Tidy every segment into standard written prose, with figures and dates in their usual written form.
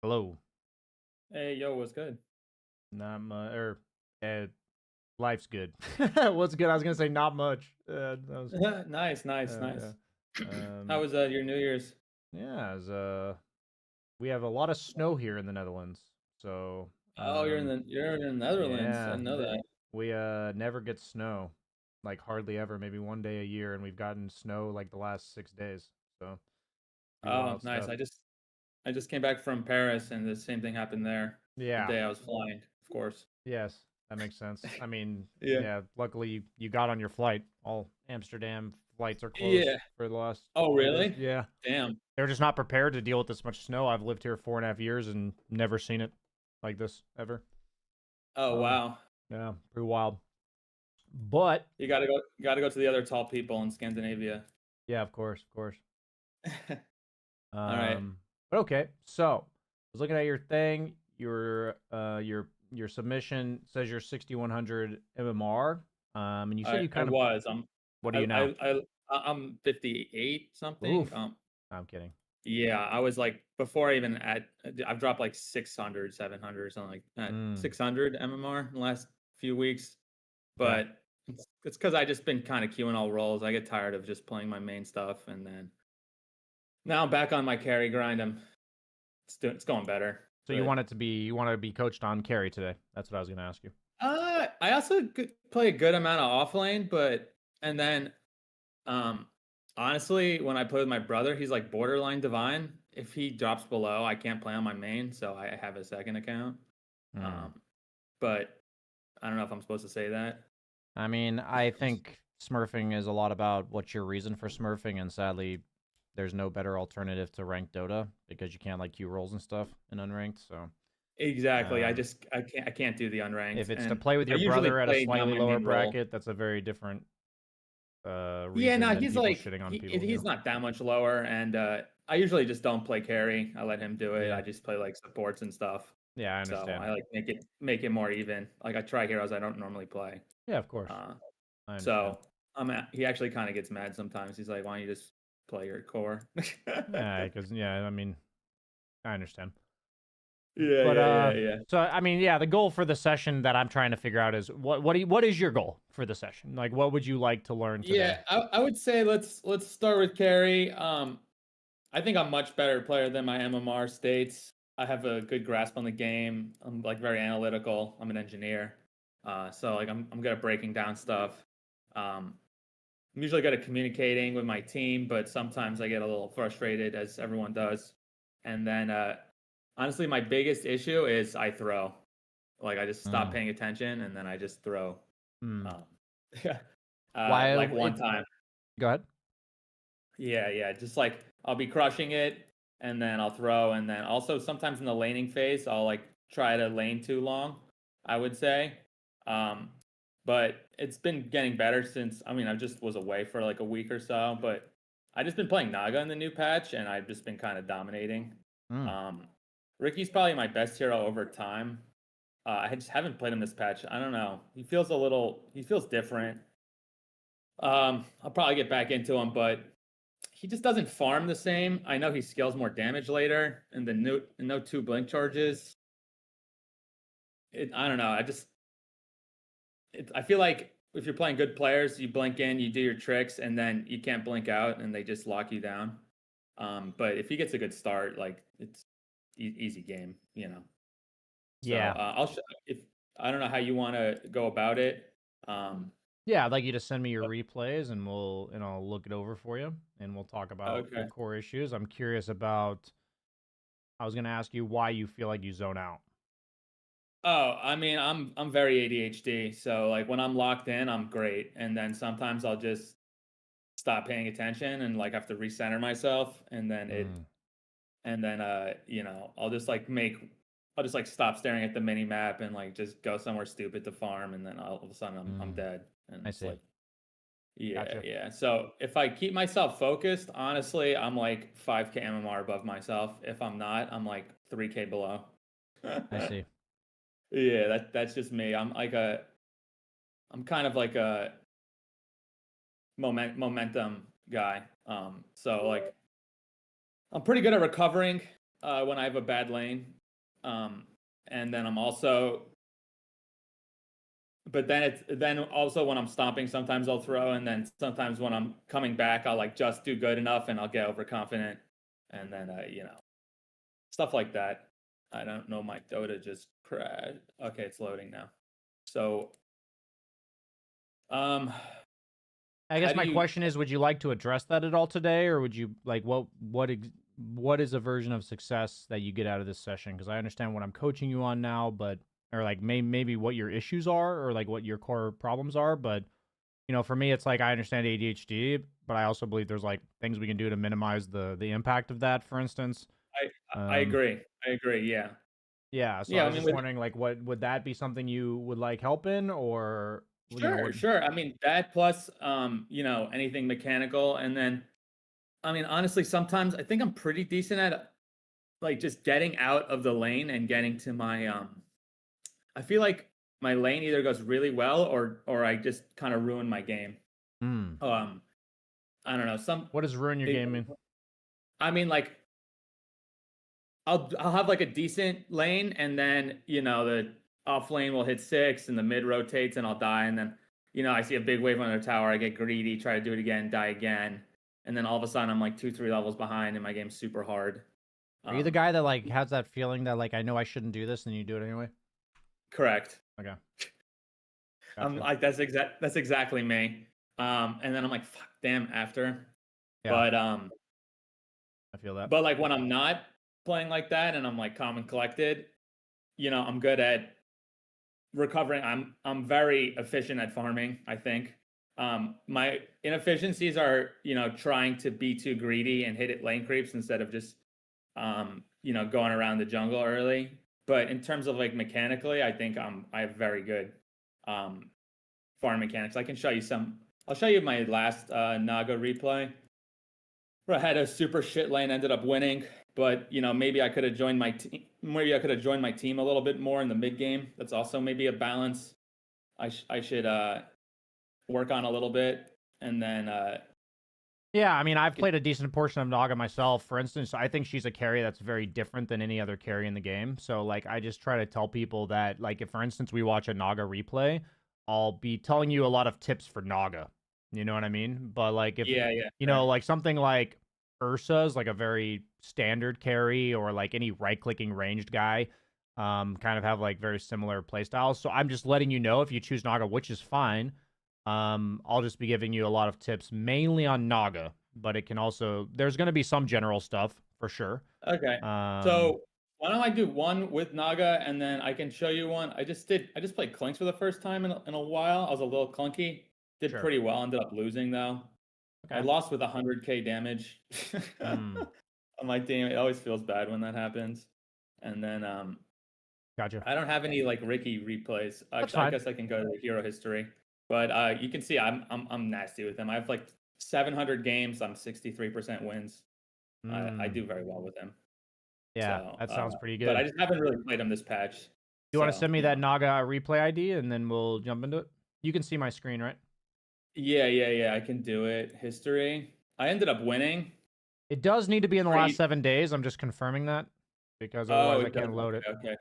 Hello. Hey, yo, what's good? Not much. Life's good. What's good? I was gonna say not much. That was, Nice, nice, yeah. nice. How Um, was your New Year's? yeah. We have a lot of snow here in the Netherlands, so Oh, you're in the Netherlands. I yeah, didn't know that. we never get snow, like hardly ever. Maybe one day a year, and we've gotten snow like the last 6 days. So pretty Oh, wild nice. stuff. I just came back from Paris, and the same thing happened there. The Yeah. day I was flying, of course. Yes, that makes sense. I mean, Yeah. yeah, luckily you got on your flight. All Amsterdam flights are closed Yeah. for the last Oh, few days. really? Yeah. Damn. They're just not prepared to deal with this much snow. I've lived here 4.5 years and never seen it like this ever. Oh, Um, wow. yeah, pretty wild. But You gotta go to the other tall people in Scandinavia. yeah, of course, of course. All right. Um, but okay. So I was looking at your thing. Your submission says you're 6100 MMR. And you said I you I kind of was. what are you now? I'm 58 something. Oof. I'm kidding. Yeah, I was like before I even I've dropped like 600, 700 or something like that. Mm, 600 MMR in the last few weeks, okay. but it's because I just been kind of queuing all roles. I get tired of just playing my main stuff, and then now I'm back on my carry grind. It's going better, So but you want to be coached on carry today. That's what I was going to ask you. I also play a good amount of off lane, but and then Um, honestly, when I play with my brother, he's like borderline divine. If he drops below, I can't play on my main, so I have a second account. Mm. Um, but I don't know if I'm supposed to say that. I mean, I think smurfing is a lot about what's your reason for smurfing, and sadly, there's no better alternative to ranked Dota because you can't like queue rolls and stuff in unranked. So, Exactly. um, I can't do the if unranked, it's to and play with I your usually brother at a play down slightly my lower main role. bracket, that's a very different Yeah, reason no, than he's people like shitting on people. he's not that much lower, and I usually just don't play carry. I let him do it. Yeah, I just play like supports and stuff. yeah, I So understand. I like make it more even. Like I try heroes I don't normally play. Yeah, of course, Uh, I understand. So he actually kind of gets mad sometimes. He's like, "Why don't you just play your core?" Yeah, because I mean, I understand. Yeah, But yeah, yeah, yeah. so I mean, yeah, the goal for the session that I'm trying to figure out is what is your goal for the session? Like, what would you like to learn today? Yeah, I would say let's start with carry. I think I'm much better player than my MMR states. I have a good grasp on the game. I'm like very analytical. I'm an engineer, so like I'm good at breaking down stuff. Um, I'm usually good at communicating with my team, but sometimes I get a little frustrated, as everyone does. And then, honestly, my biggest issue is I throw. Like I just stop Mm. paying attention, and then I just throw. Mm. Um, Why? like one time, Go ahead. yeah, just like I'll be crushing it, and then I'll throw, and then also sometimes in the laning phase, I'll like try to lane too long. I would say, um, but it's been getting better since. I mean, I just was away for like a week or so, but I just been playing Naga in the new patch, and I've just been kind of dominating. Mm. Um, Ricky's probably my best hero over time. I just haven't played him this patch. I don't know. He feels different. I'll probably get back into him, but he just doesn't farm the same. I know he scales more damage later, and the no two blink charges. I don't know. I feel like if you're playing good players, you blink in, you do your tricks, and then you can't blink out, and they just lock you down. But if he gets a good start, like it's easy game, you know. So Yeah, if I don't know how you want to go about it. Um, yeah. I'd like you to send me your replays, and I'll look it over for you, and we'll talk about the okay. core issues. I'm curious about. I was gonna ask you why you feel like you zone out. Oh, I mean, I'm very ADHD, so like when I'm locked in, I'm great, and then sometimes I'll just stop paying attention and like have to recenter myself, Mm. and then I'll just like stop staring at the mini map and like just go somewhere stupid to farm, and then all of a sudden I'm Mm. dead, and I it's see. like yeah, Gotcha. yeah. So if I keep myself focused, honestly, I'm like 5k MMR above myself. If I'm not, I'm like 3k below. I see. Yeah, that's just me. I'm kind of like a momentum guy. So like I'm pretty good at recovering when I have a bad lane. And then I'm also, but then also when I'm stomping, sometimes I'll throw, and then sometimes when I'm coming back, I'll like just do good enough and I'll get overconfident, and then stuff like that. I don't know, my Dota just crashed. Okay, it's loading now. So, I how guess do my you? question is, would you like to address that at all today, or would you like what is a version of success that you get out of this session? Because I understand what I'm coaching you on now, but or like maybe what your issues are, or like what your core problems are. But for me, it's like I understand ADHD, but I also believe there's like things we can do to minimize the impact of that. For instance, I agree. I agree. Yeah. yeah. So I Yeah. I was mean, just wondering, like, what would that be something you would like help in, or sure, what? sure. I mean, that plus, anything mechanical, and then, I mean, honestly, sometimes I think I'm pretty decent at like just getting out of the lane and getting to my. I feel like my lane either goes really well or I just kind of ruin my game. Hmm. Um, I don't know. What does ruin your game mean? I mean, like I'll have like a decent lane, and then the off lane will hit 6, and the mid rotates, and I'll die, and then I see a big wave on their tower. I get greedy, try to do it again, die again, and then all of a sudden I'm like 2-3 levels behind, and my game's super hard. Are you the guy that like has that feeling that like I know I shouldn't do this and you do it anyway? Correct. Okay, I'm gotcha. like that's exactly me. And then I'm like, fuck, damn, after. Yeah, But I feel that. like when I'm not playing like that and I'm like calm and collected, I'm good at recovering. I'm very efficient at farming, I think. My inefficiencies are, trying to be too greedy and hit it lane creeps instead of just going around the jungle early. But in terms of like mechanically, I think I have very good um farm mechanics. I can show you some. I'll show you my last Naga replay where I had a super shit lane, ended up winning, but maybe I could have joined my team. Maybe I could have joined my team a little bit more in the mid game. That's also maybe a balance I should work on a little bit, and then Yeah, I mean, I've played a decent portion of Naga myself. For instance, I think she's a carry that's very different than any other carry in the game. So, like, I just try to tell people that, like, if, for instance, we watch a Naga replay, I'll be telling you a lot of tips for Naga. You know what I mean? But, like, if, yeah, yeah, sure. like, something like Ursa is, like, a very standard carry, or, like, any right-clicking ranged guy kind of have, like, very similar playstyles. So, I'm just letting you know if you choose Naga, which is fine. I'll just be giving you a lot of tips mainly on Naga, but it can also there's going to be some general stuff for sure. Okay, Um, so why don't I do one with Naga, and then I can show you one. I just played Clinkx for the first time in a while. I was a little clunky. Did sure. pretty well. Ended up losing though. I Okay. lost with 100k damage Hmm. on my team. It always feels bad when that happens. And then Gotcha. I don't have any like Ricky replays. That's I fine. guess I can go to the hero history, but you can see I'm nasty with him. I have like 700 games. I'm 63% wins. I Hmm. do very well with him. Yeah, So, that sounds pretty but I good. just haven't really played him this patch. You want to So send me that Naga replay ID and then we'll jump into it? You can see my screen, right? yeah, yeah, yeah. I can do it. History. I ended up winning. It does need to be in the last Pretty. 7 days. I'm just confirming that because Oh, otherwise I it does. can't load it. Okay, okay.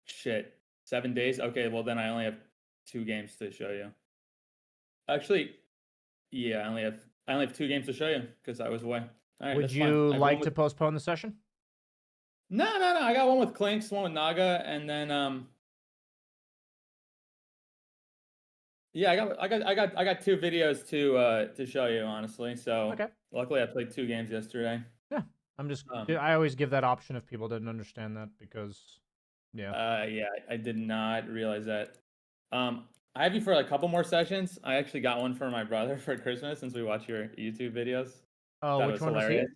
Shit. 7 days. Okay, well then I only have 2 games to show you. Actually, yeah, I only have 2 games to show you because I was away. All right, Would that's fine. you I have one like with to postpone the session? no. I got one with Clinkx, one with Naga, and then yeah, I got 2 videos to show you honestly. So Okay. luckily I played 2 games yesterday. Yeah. I'm just Um, I always give that option if people didn't understand that because yeah. yeah, I did not realize that. I have you for a couple more sessions. I actually got one for my brother for Christmas since we watch your YouTube videos. Oh, Thought it which was one was he? hilarious.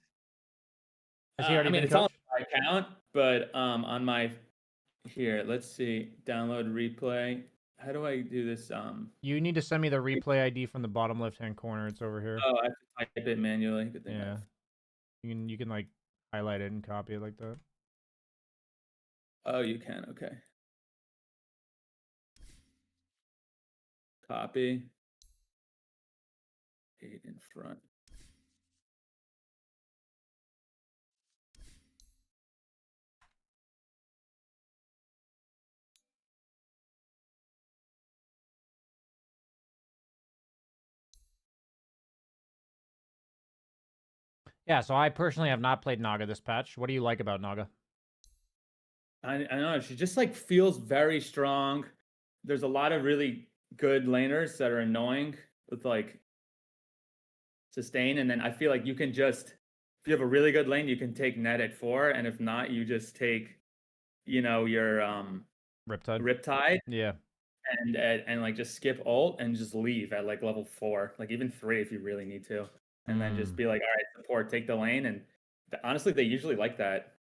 Has he already I mean, been it's on coached? my account, but on my here, let's see, download replay. How do I do this? You need to send me the replay ID from the bottom left-hand corner. It's over here. Oh, I have to type it manually. Good thing I Yeah. have. You can like highlight it and copy it like that. Oh, you can. Okay, copy. 8 in front. Yeah, so I personally have not played Naga this patch. What do you like about Naga? I don't know. She just like feels very strong. There's a lot of really good laners that are annoying with like sustain, and then I feel like you can just if you have a really good lane, you can take net at 4, and if not, you just take your Riptide? Riptide Yeah. and like just skip ult and just leave at like level 4, like even 3 if you really need to, and then just be like, all right, support, take the lane, and honestly, they usually like that.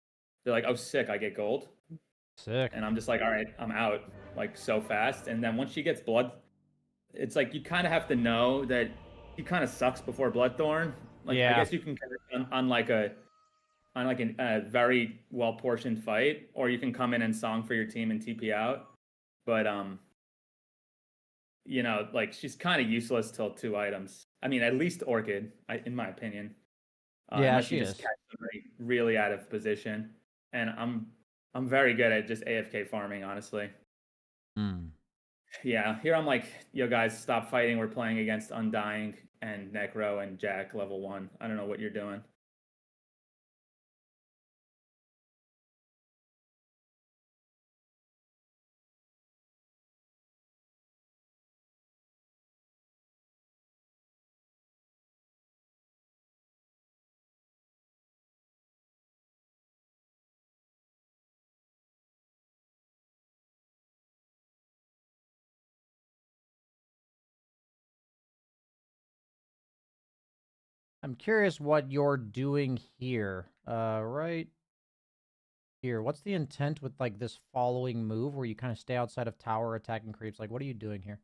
They're like, oh, sick, I get gold, Sick. and I'm just like, all right, I'm out like so fast, and then once she gets blood, it's like you kind of have to know that he kind of sucks before Bloodthorn. Like I Yeah. guess you can on like a very well portioned fight, or you can come in and song for your team and TP out. But like she's kind of useless till 2 items. I mean, at least Orchid, in my opinion, Yeah, unless you she just is. catch somebody really out of position. And I'm very good at just AFK farming, honestly. Yeah, here I'm like, yo guys, stop fighting. We're playing against Undying and Necro and Jack level 1. I don't know what you're doing. I'm curious what you're doing here. Right here. What's the intent with like this following move where you kind of stay outside of tower attacking creeps? Like, what are you doing here?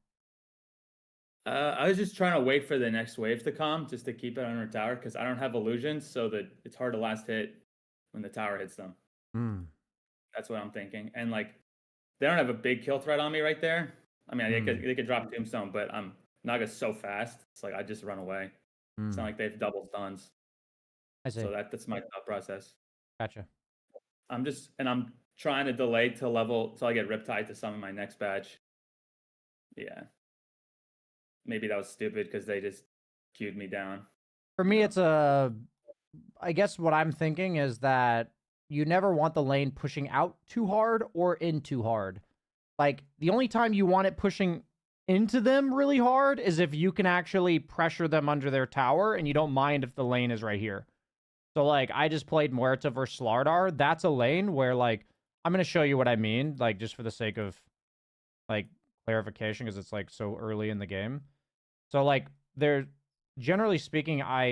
I was just trying to wait for the next wave to come just to keep it on our tower because I don't have illusions, so that it's hard to last hit when the tower hits them. That's what I'm thinking. And like, they don't have a big kill threat on me right there. I mean, they could drop Tombstone, but Naga's so fast. It's like I just run away. It's not like they have double stuns. I see. So that's my thought process. Gotcha. I'm trying to delay till I get Riptide to summon my next badge. Yeah. Maybe that was stupid because they just queued me down. For me, it's I guess what I'm thinking is that you never want the lane pushing out too hard or in too hard. Like, the only time you want it pushing into them really hard is if you can actually pressure them under their tower and you don't mind if the lane is right here. So, like, I just played Muerta versus Slardar. That's a lane where, like, I'm going to show you what I mean, like, just for the sake of, like, clarification, because it's, like, so early in the game. So, like, generally speaking, how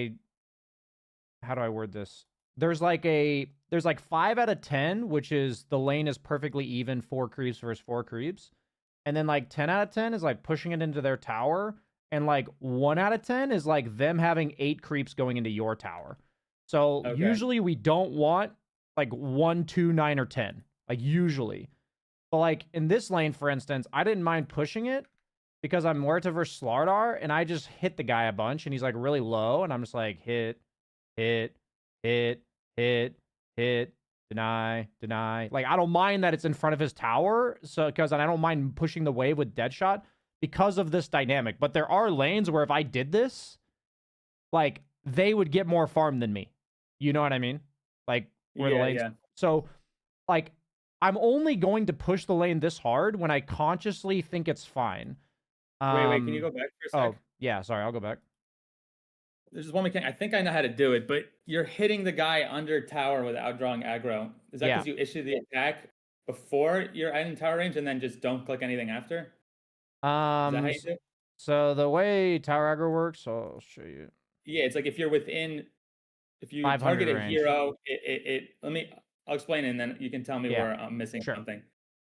do I word this? There's like 5 out of 10, which is the lane is perfectly even 4 creeps versus 4 creeps. And then like 10 out of 10 is like pushing it into their tower. And like 1 out of 10 is like them having 8 creeps going into your tower. So usually we don't want like 1, 2, 9, or 10. Like usually. But like in this lane, for instance, I didn't mind pushing it because I'm Muerta versus Slardar, and I just hit the guy a bunch, and he's like really low, and I'm just like hit, hit, hit, hit, hit, deny, deny. Like, I don't mind that it's in front of his tower, so because I don't mind pushing the wave with Deadshot because of this dynamic. But there are lanes where if I did this, like, they would get more farm than me. You know what I mean? Like, where the lanes. Yeah. So, like, I'm only going to push the lane this hard when I consciously think it's fine. Wait, can you go back for a sec? Oh, yeah, sorry, I'll go back. There's just one mechanic. I think I know how to do it, but you're hitting the guy under tower without drawing aggro. Is that because you issue the attack before you're in tower range and then just don't click anything after? Is that how you do it? So the way tower aggro works, I'll show you. Yeah, it's like if you target a hero, I'll explain it and then you can tell me where I'm missing something.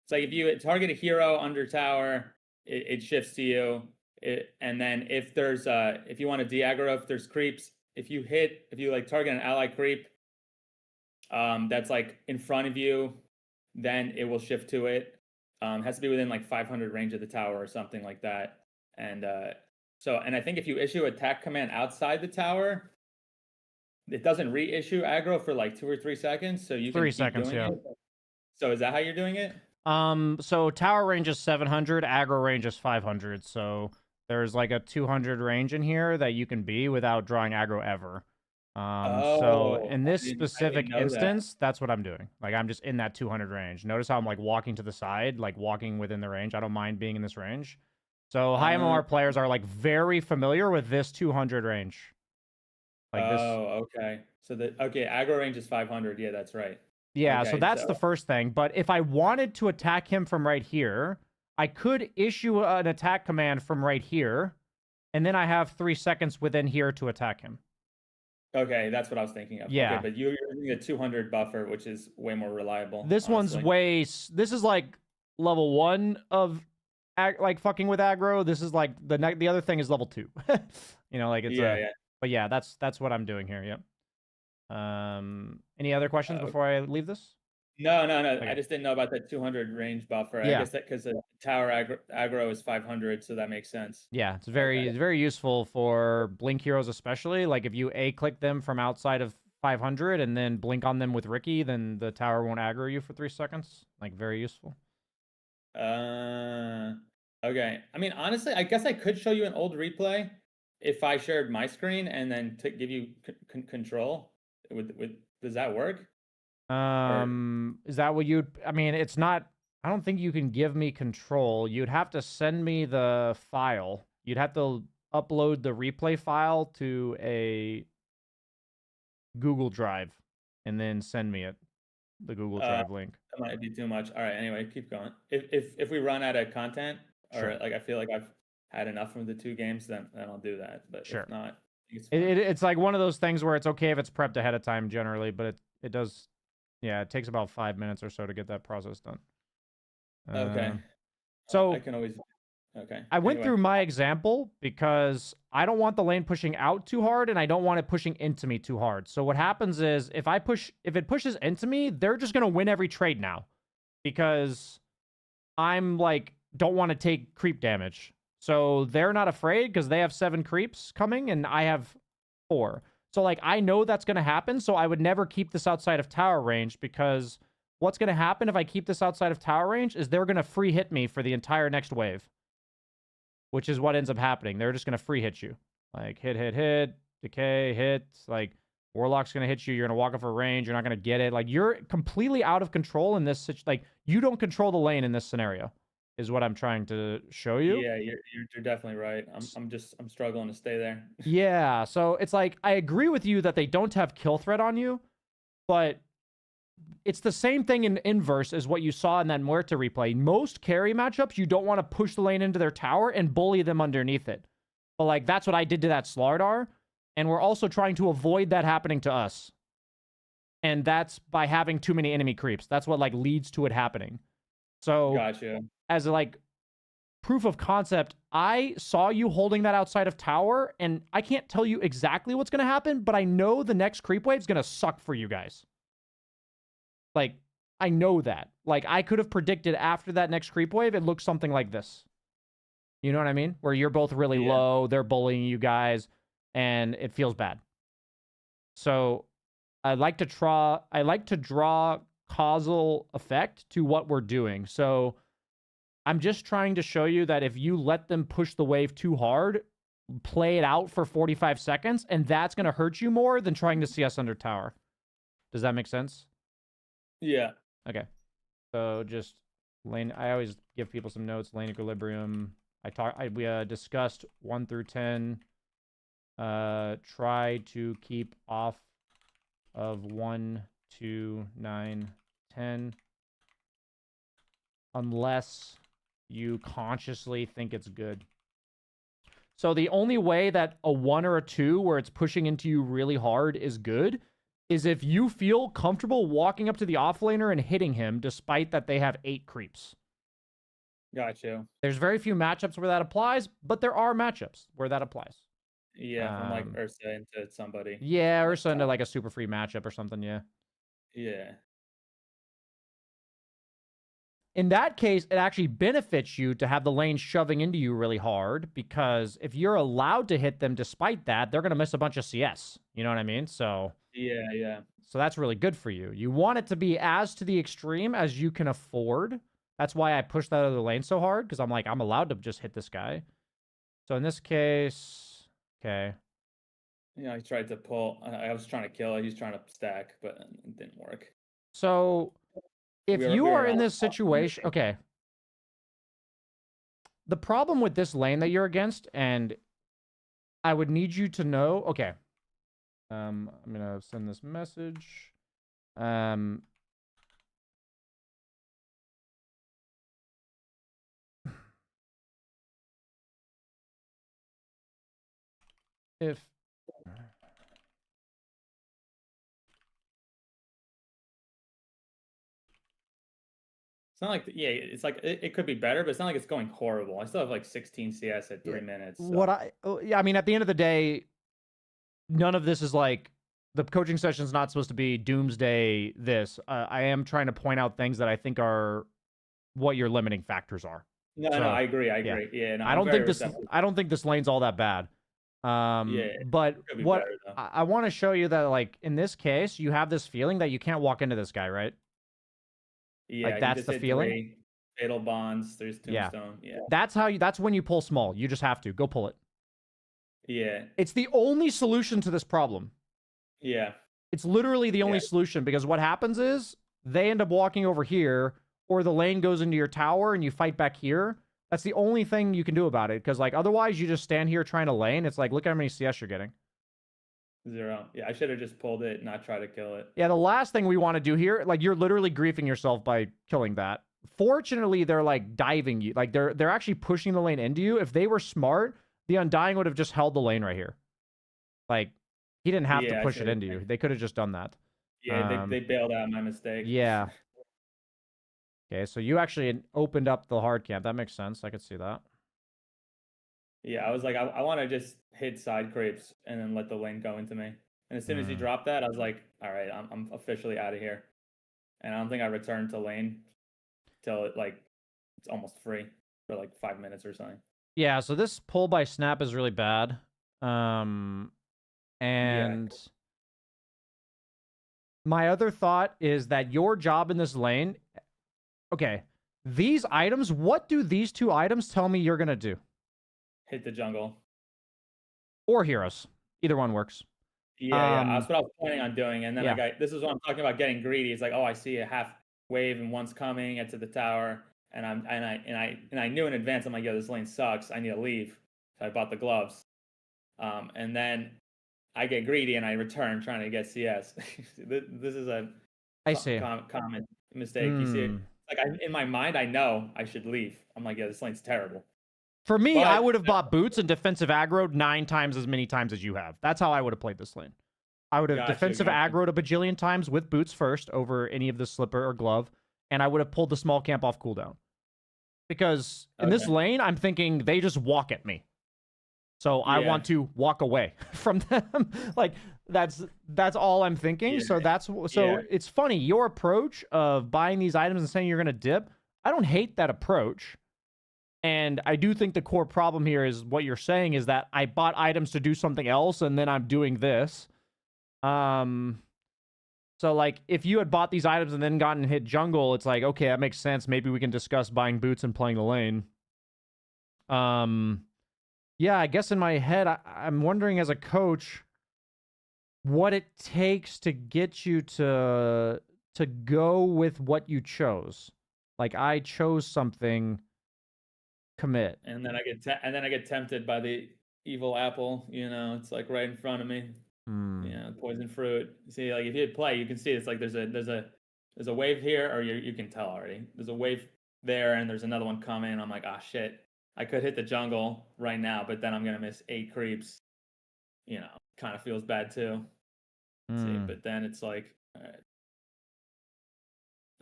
It's like if you target a hero under tower, it shifts to you. And then if you want to de-aggro, if there's creeps, if you like target an ally creep, that's like in front of you, then it will shift to it. It has to be within like 500 range of the tower or something like that. And and I think if you issue attack command outside the tower, it doesn't reissue aggro for like 2 or 3 seconds. So you can 3 seconds, doing it. So is that how you're doing it? So tower range is 700, aggro range is 500. So there's like a 200 range in here that you can be without drawing aggro ever. So Oh, in this I didn't specific know that. instance, that's what I'm doing. Like I'm just in that 200 range. Notice how I'm like walking to the side, like walking within the range. I don't mind being in this range. So high Uh, MMR players are like very familiar with this 200 range. Like this. oh, okay. So okay, aggro range is 500. Yeah, that's right. Yeah, so Okay, that's so the first thing. But if I wanted to attack him from right here, I could issue an attack command from right here, and then I have 3 seconds within here to attack him. okay, that's what I was thinking of. Okay, Yeah. but you're using a 200 buffer, which is way more reliable, This one's honestly. this is like level 1 of like fucking with aggro. This is like the other thing is level 2. You know, like it's Yeah, a yeah. but yeah, that's what I'm doing here. Yep. Any other questions before I leave this? No, no, no. I Okay. just didn't know about that 200 range buffer. I Yeah. guess that because the tower aggro is 500, so that makes sense. Yeah, Okay. it's very useful for blink heroes, especially. Like if you A click them from outside of 500 and then blink on them with Ricky, then the tower won't aggro you for 3 seconds. Like very useful. Uh, okay. I mean, honestly, I guess I could show you an old replay if I shared my screen and then to give you control. Does that work? Or Is that what you'd? I mean, it's not. I don't think you can give me control. You'd have to send me the file. You'd have to upload the replay file to a Google Drive, and then send me it. The Google Drive link. that might be too much. All right. Anyway, keep going. If we run out of content, or Sure. like I feel like I've had enough from the two games, then I'll do that. But if Sure. not, I think it's fine. It's like one of those things where it's okay if it's prepped ahead of time generally, but it does. Yeah, it takes about 5 minutes or so to get that process done. Okay. So I can always. Okay. I went Anyway. through my example because I don't want the lane pushing out too hard and I don't want it pushing into me too hard. So what happens is if it pushes into me, they're just going to win every trade now because I'm like, don't want to take creep damage. So they're not afraid because they have 7 creeps coming and I have 4. So like, I know that's going to happen. So I would never keep this outside of tower range because what's going to happen if I keep this outside of tower range is they're going to free hit me for the entire next wave. Which is what ends up happening. They're just going to free hit you. Like, hit, decay, hit. Like, Warlock's going to hit you. You're going to walk off a range. You're not going to get it. Like, you're completely out of control in this. Like, you don't control the lane in this scenario, is what I'm trying to show you. Yeah, you're definitely right. I'm struggling to stay there. Yeah, so it's like, I agree with you that they don't have kill threat on you, but it's the same thing in inverse as what you saw in that Muerta replay. Most carry matchups, you don't want to push the lane into their tower and bully them underneath it. But like, that's what I did to that Slardar. And we're also trying to avoid that happening to us. And that's by having too many enemy creeps. That's what like leads to it happening. So Gotcha. as a like proof of concept, I saw you holding that outside of tower and I can't tell you exactly what's going to happen, but I know the next creep wave is going to suck for you guys. Like, I know that. Like, I could have predicted after that next creep wave, it looks something like this. You know what I mean? Where you're both really low, they're bullying you guys, and it feels bad. So, I like to draw causal effect to what we're doing. So, I'm just trying to show you that if you let them push the wave too hard, play it out for 45 seconds, and that's going to hurt you more than trying to CS under tower. Does that make sense? Yeah. Okay. So just lane. I always give people some notes. Lane equilibrium. We discussed 1 through 10. Try to keep off of 1, 2, 9, 10, unless you consciously think it's good. So the only way that a 1 or a 2 where it's pushing into you really hard is good is if you feel comfortable walking up to the offlaner and hitting him despite that they have 8 creeps. Gotcha. There's very few matchups where that applies, but there are matchups where that applies. Yeah, from like Ursa into somebody. Yeah, Ursa into like a super free matchup or something, yeah. Yeah. In that case, it actually benefits you to have the lane shoving into you really hard because if you're allowed to hit them despite that, they're going to miss a bunch of CS. You know what I mean? So Yeah. So that's really good for you. You want it to be as to the extreme as you can afford. That's why I push that other lane so hard, because I'm like, I'm allowed to just hit this guy. So in this case, okay. I tried to pull. I was trying to kill it. He was trying to stack, but it didn't work. So if you We are were in on this top of the situation, okay. The problem with this lane that you're against, and I would need you to know, okay. I'm gonna send this message. If It's not like it's like it could be better, but it's not like it's going horrible. I still have like 16 CS at 3 minutes. So. I mean, at the end of the day, none of this is like the coaching session is not supposed to be doomsday. I am trying to point out things that I think are what your limiting factors are. No, I agree. Yeah. Yeah, no, I don't think this lane's all that bad. But what I want to show you that, like, in this case, you have this feeling that you can't walk into this guy, right? Yeah, like, that's the feeling. Fatal bonds. There's tombstone. Yeah. That's when you pull small. You just have to go pull it. Yeah. It's the only solution to this problem. Yeah. It's literally the only solution, because what happens is they end up walking over here, or the lane goes into your tower and you fight back here. That's the only thing you can do about it, because, like, otherwise you just stand here trying to lane. It's like, look how many CS you're getting. 0. Yeah, I should have just pulled it, not try to kill it. Yeah, the last thing we want to do here, like, you're literally griefing yourself by killing that. Fortunately, they're, like, diving you. Like, they're actually pushing the lane into you. If they were smart, the Undying would have just held the lane right here. Like, he didn't have to push it into you. They could have just done that. Yeah, they bailed out my mistake. Yeah. Okay, so you actually opened up the hard camp. That makes sense. I could see that. Yeah, I was like, I want to just hit side creeps and then let the lane go into me. And as soon as he dropped that, I was like, all right, I'm officially out of here. And I don't think I returned to lane till it's almost free for like 5 minutes or something. Yeah, so this pull by snap is really bad. And my other thought is that your job in this lane, okay, these items, what do these two items tell me you're going to do? Hit the jungle. Or heroes. Either one works. Yeah, that's what I was planning on doing. And then this is what I'm talking about, getting greedy. It's like, oh, I see a half wave and one's coming into the tower, and I knew in advance, I'm like, yo, this lane sucks. I need to leave. So I bought the gloves. And then I get greedy and I return trying to get CS. This is a common mistake. You see it, like, in my mind, I know I should leave. I'm like, yeah, this lane's terrible. For me, I would have bought boots and defensive aggroed 9 times as many times as you have. That's how I would have played this lane. I would have defensive aggroed a bajillion times with boots first over any of the slipper or glove, and I would have pulled the small camp off cooldown. Because in this lane, I'm thinking they just walk at me. So I want to walk away from them. Like, that's all I'm thinking. So it's funny. Your approach of buying these items and saying you're going to dip, I don't hate that approach. And I do think the core problem here is what you're saying is that I bought items to do something else, and then I'm doing this. So, like, if you had bought these items and then gotten hit jungle, it's like, okay, that makes sense. Maybe we can discuss buying boots and playing the lane. Yeah, I guess in my head, I'm wondering as a coach what it takes to get you to go with what you chose. Like, I chose something. Commit. And then I get tempted by the evil apple. It's like right in front of me. Poison fruit. See, like, if you hit play, you can see it's like there's a wave here, or you can tell already. There's a wave there, and there's another one coming. I'm like, ah, shit. I could hit the jungle right now, but then I'm gonna miss 8 creeps. Kind of feels bad too. See, but then it's like, all right.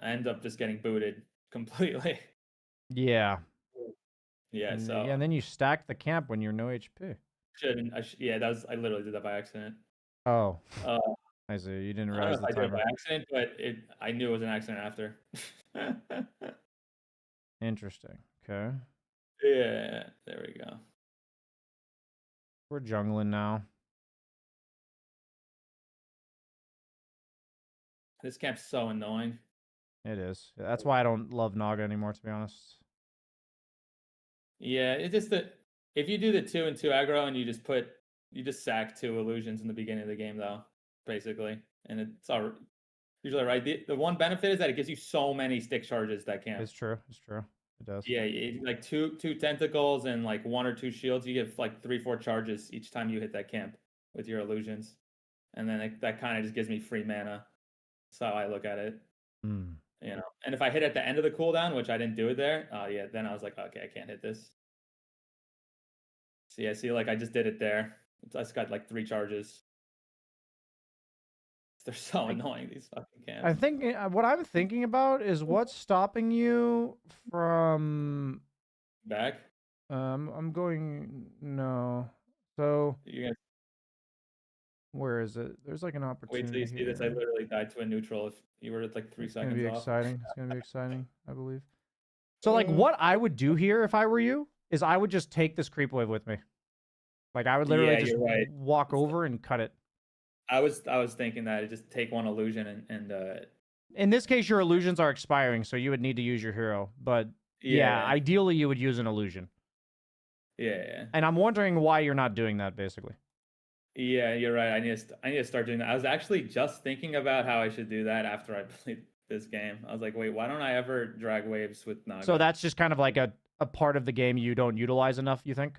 I end up just getting booted completely. Yeah. Yeah, and then you stack the camp when you're no HP. I literally did that by accident. Oh. I see. You didn't realize the timer. I did it by accident, but I knew it was an accident after. Interesting. Okay. Yeah, there we go. We're jungling now. This camp's so annoying. It is. That's why I don't love Naga anymore, to be honest. Yeah, it's just that if you do the 2 and 2 aggro and you just put You just sack 2 illusions in the beginning of the game, though, basically, and it's all usually right. The one benefit is that it gives you so many stick charges that camp. It's true. It's true. It does. Yeah, like two tentacles and like 1 or 2 shields. You get like 3-4 charges each time you hit that camp with your illusions, and then that kind of just gives me free mana. That's how I look at it. Mm. You know, and if I hit at the end of the cooldown, which I didn't do it there, yeah, then I was like, okay, I can't hit this. See, I see, like I just did it there. I just got like 3 charges. They're so annoying, these fucking camps. I think what I'm thinking about is what's stopping you from back. I'm going no. So You guys where is it? There's like an wait opportunity. till you see this. I literally died to a neutral. If you were at like 3 seconds It's gonna be off. exciting. It's gonna be exciting, I believe. So like what I would do here if I were you is I would just take this creep wave with me. Like I would literally just walk over and cut it. I was thinking that I'd just take 1 illusion and in this case your illusions are expiring, so you would need to use your hero. But yeah, ideally you would use an illusion. Yeah. And I'm wondering why you're not doing that, basically. Yeah, you're right. I need to start doing that. I was actually just thinking about how I should do that after I played this game. I was like, wait, why don't I ever drag waves with Naga? So that's just kind of like a part of the game you don't utilize enough, you think?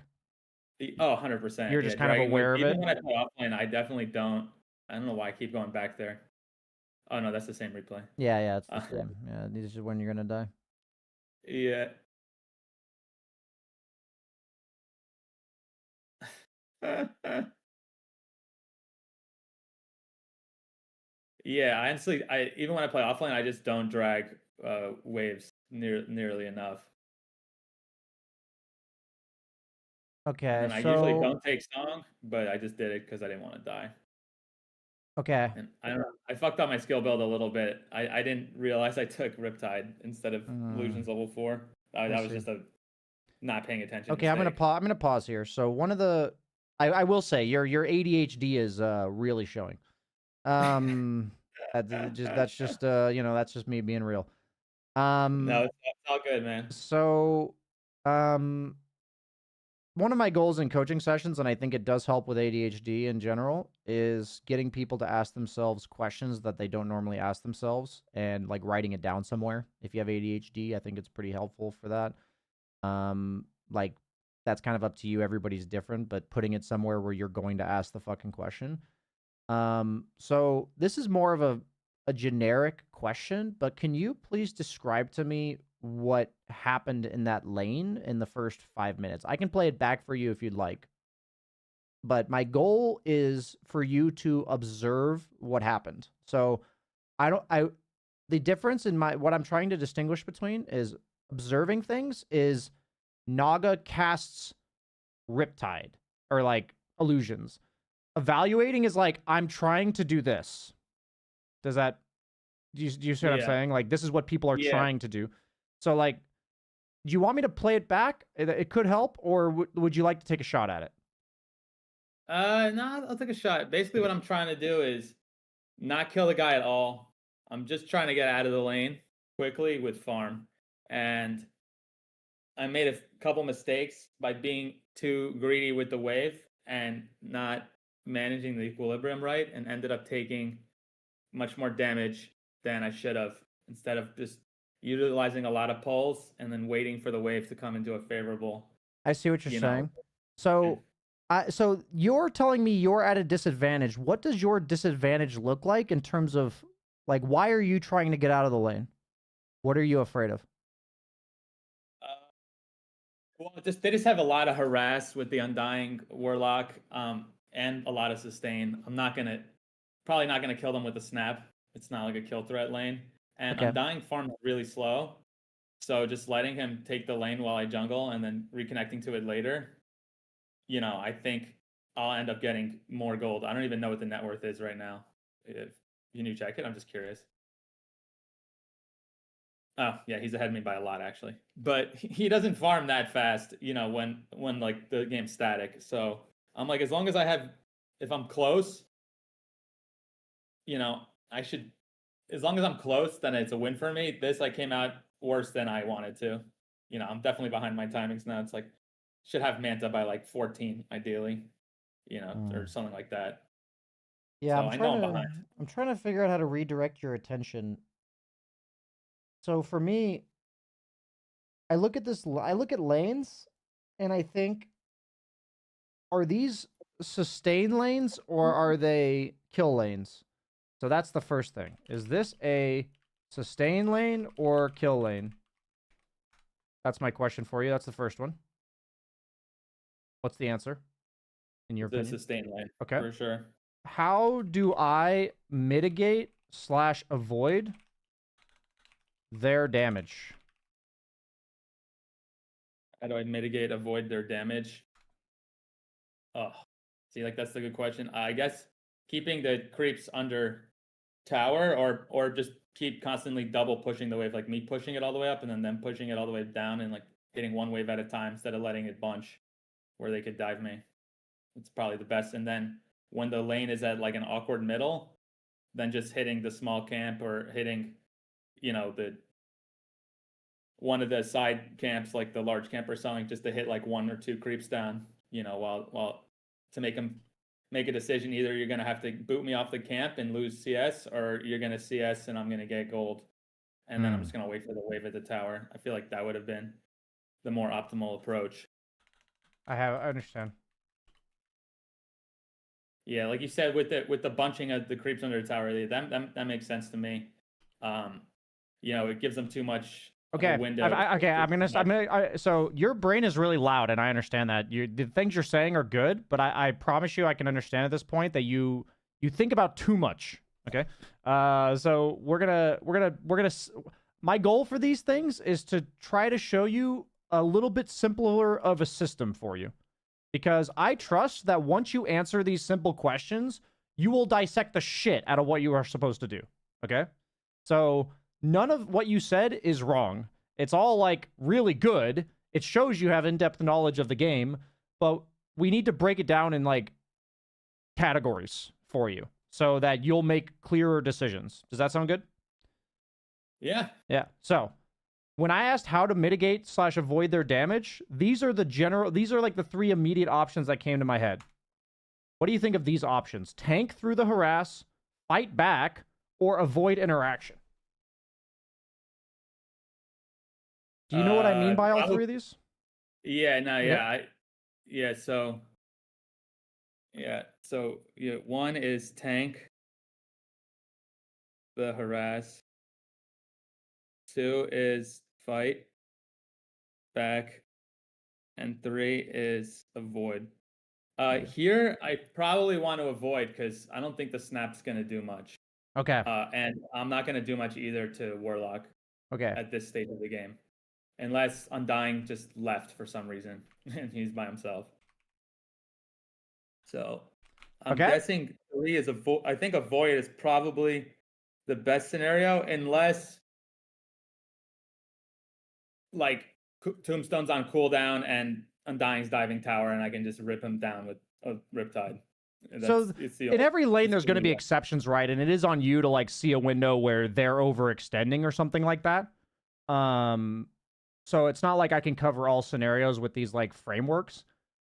Oh, 100%. You're just kind of aware of it? Even when I play offline, I definitely don't. I don't know why I keep going back there. Oh, no, that's the same replay. Yeah, it's the same. Yeah, this is when you're going to die. Yeah. Yeah, honestly, even when I play offline, I just don't drag waves nearly enough. Okay, and I usually don't take song, but I just did it because I didn't want to die. Okay. And I don't know. I fucked up my skill build a little bit. I didn't realize I took Riptide instead of Illusions level 4. That was just a not paying attention. Okay, mistake. I'm gonna pause here. So one of the I will say your ADHD is really showing. That's just you know, that's just me being real. No, it's all good, man. So one of my goals in coaching sessions, and I think it does help with ADHD in general, is getting people to ask themselves questions that they don't normally ask themselves and like writing it down somewhere. If you have ADHD, I think it's pretty helpful for that. Like that's kind of up to you. Everybody's different, but putting it somewhere where you're going to ask the fucking question. So this is more of a generic question, but can you please describe to me what happened in that lane in the first 5 minutes? I can play it back for you if you'd like. But my goal is for you to observe what happened. So the difference in what I'm trying to distinguish between is observing things is Naga casts Riptide or like illusions. Evaluating is like, I'm trying to do this. Do you see what I'm saying? Like, this is what people are trying to do. So, like, do you want me to play it back? It could help, or would you like to take a shot at it? No, I'll take a shot. Basically, what I'm trying to do is not kill the guy at all. I'm just trying to get out of the lane quickly with farm. And I made a couple mistakes by being too greedy with the wave and not managing the equilibrium right, and ended up taking much more damage than I should have, instead of just utilizing a lot of pulls and then waiting for the wave to come into a favorable. I see what you're saying. So, so you're telling me you're at a disadvantage. What does your disadvantage look like in terms of, like, why are you trying to get out of the lane? What are you afraid of? Well, they just have a lot of harass with the Undying Warlock, and a lot of sustain. I'm probably not gonna kill them with a snap. It's not like a kill threat lane. And Undying farm is really slow, so just letting him take the lane while I jungle and then reconnecting to it later, I think I'll end up getting more gold. I don't even know what the net worth is right now. Can you check it? I'm just curious. Oh, yeah, he's ahead of me by a lot, actually. But he doesn't farm that fast, when like the game's static. So I'm like, as long as if I'm close, I should, as long as I'm close, then it's a win for me. I came out worse than I wanted to. I'm definitely behind my timings now. It's like, should have Manta by like 14, ideally. or something like that. Yeah, So I know I'm behind. I'm trying to figure out how to redirect your attention. So for me, I look at lanes, and I think, are these sustain lanes or are they kill lanes? So that's the first thing. Is this a sustain lane or kill lane? That's my question for you. That's the first one. What's the answer, in your opinion? The sustain lane, Okay. for sure. How do I mitigate / avoid their damage? How do I mitigate, avoid their damage? Oh, see, like that's the good question. I guess keeping the creeps under tower, or just keep constantly double pushing the wave, like me pushing it all the way up and then them pushing it all the way down, and like hitting one wave at a time instead of letting it bunch where they could dive me. It's probably the best. And then when the lane is at like an awkward middle, then just hitting the small camp or hitting, the one of the side camps, like the large camp or something, just to hit like 1 or 2 creeps down, while to make them make a decision. Either you're going to have to boot me off the camp and lose CS, or you're going to CS and I'm going to get gold. And then I'm just going to wait for the wave at the tower. I feel like that would have been the more optimal approach. I understand. Yeah, like you said, with the bunching of the creeps under the tower, that makes sense to me. It gives them too much window. So your brain is really loud, and I understand that. The things you're saying are good, but I promise you, I can understand at this point that you think about too much. Okay. So we're gonna. My goal for these things is to try to show you a little bit simpler of a system for you, because I trust that once you answer these simple questions, you will dissect the shit out of what you are supposed to do. Okay. So none of what you said is wrong. It's all like really good. It shows you have in-depth knowledge of the game, but we need to break it down in like categories for you so that you'll make clearer decisions. Does that sound good? Yeah. Yeah. So when I asked how to mitigate / avoid their damage, these are like the 3 immediate options that came to my head. What do you think of these options? Tank through the harass, fight back, or avoid interaction? Do you know what I mean by all 3 of these? Yeah, no, Okay. So one is tank the harass. 2 is fight back, and 3 is avoid. Here I probably want to avoid, because I don't think the snap's gonna do much. Okay. And I'm not gonna do much either to Warlock. Okay. At this stage of the game, unless Undying just left for some reason and he's by himself. So I'm guessing 3 is avoid. I think avoid is probably the best scenario, unless like Tombstone's on cooldown and Undying's diving tower, and I can just rip him down with a Riptide. So in every lane, there's going to be exceptions, right? And it is on you to like see a window where they're overextending or something like that. So it's not like I can cover all scenarios with these like frameworks.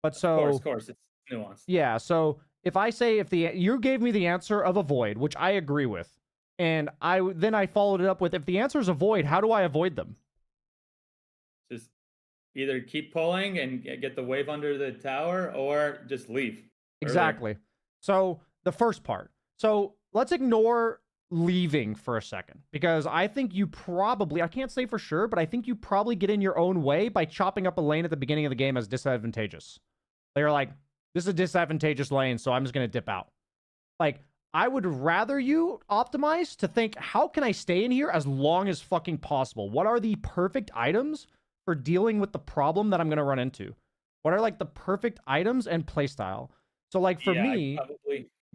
But so of course, it's nuanced. Yeah. So if I say you gave me the answer of avoid, which I agree with, and I followed it up with, if the answer is avoid, how do I avoid them? Just either keep pulling and get the wave under the tower, or just leave. Exactly. So the first part. So let's ignore leaving for a second, because I think you probably, I can't say for sure, but I think you probably get in your own way by chopping up a lane at the beginning of the game as disadvantageous. They're like, this is a disadvantageous lane, so I'm just going to dip out. Like, I would rather you optimize to think, how can I stay in here as long as fucking possible? What are the perfect items for dealing with the problem that I'm going to run into? What are like the perfect items and playstyle? So like for me,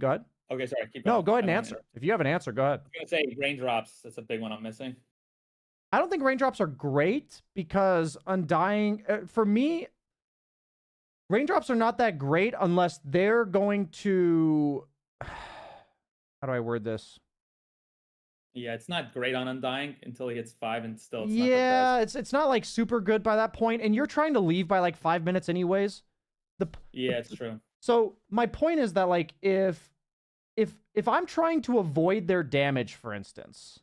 go ahead. Okay, sorry. Keep going. No, go ahead and answer. If you have an answer, go ahead. I'm gonna say raindrops. That's a big one I'm missing. I don't think raindrops are great, because Undying, for me, raindrops are not that great unless they're going to, how do I word this? Yeah, it's not great on Undying until he hits 5, and still it's not like super good by that point, and you're trying to leave by like 5 minutes anyways. Yeah, it's true. So my point is that like if I'm trying to avoid their damage, for instance,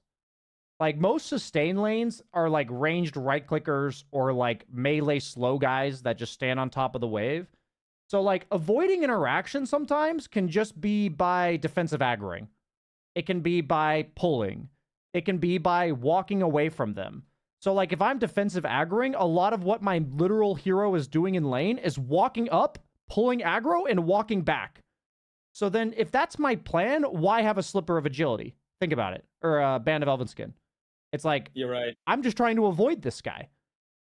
like most sustain lanes are like ranged right clickers or like melee slow guys that just stand on top of the wave. So like avoiding interaction sometimes can just be by defensive aggroing. It can be by pulling. It can be by walking away from them. So like if I'm defensive aggroing, a lot of what my literal hero is doing in lane is walking up, pulling aggro, and walking back. So then if that's my plan, why have a slipper of agility? Think about it. Or a band of elven skin. It's like, You're right. I'm just trying to avoid this guy.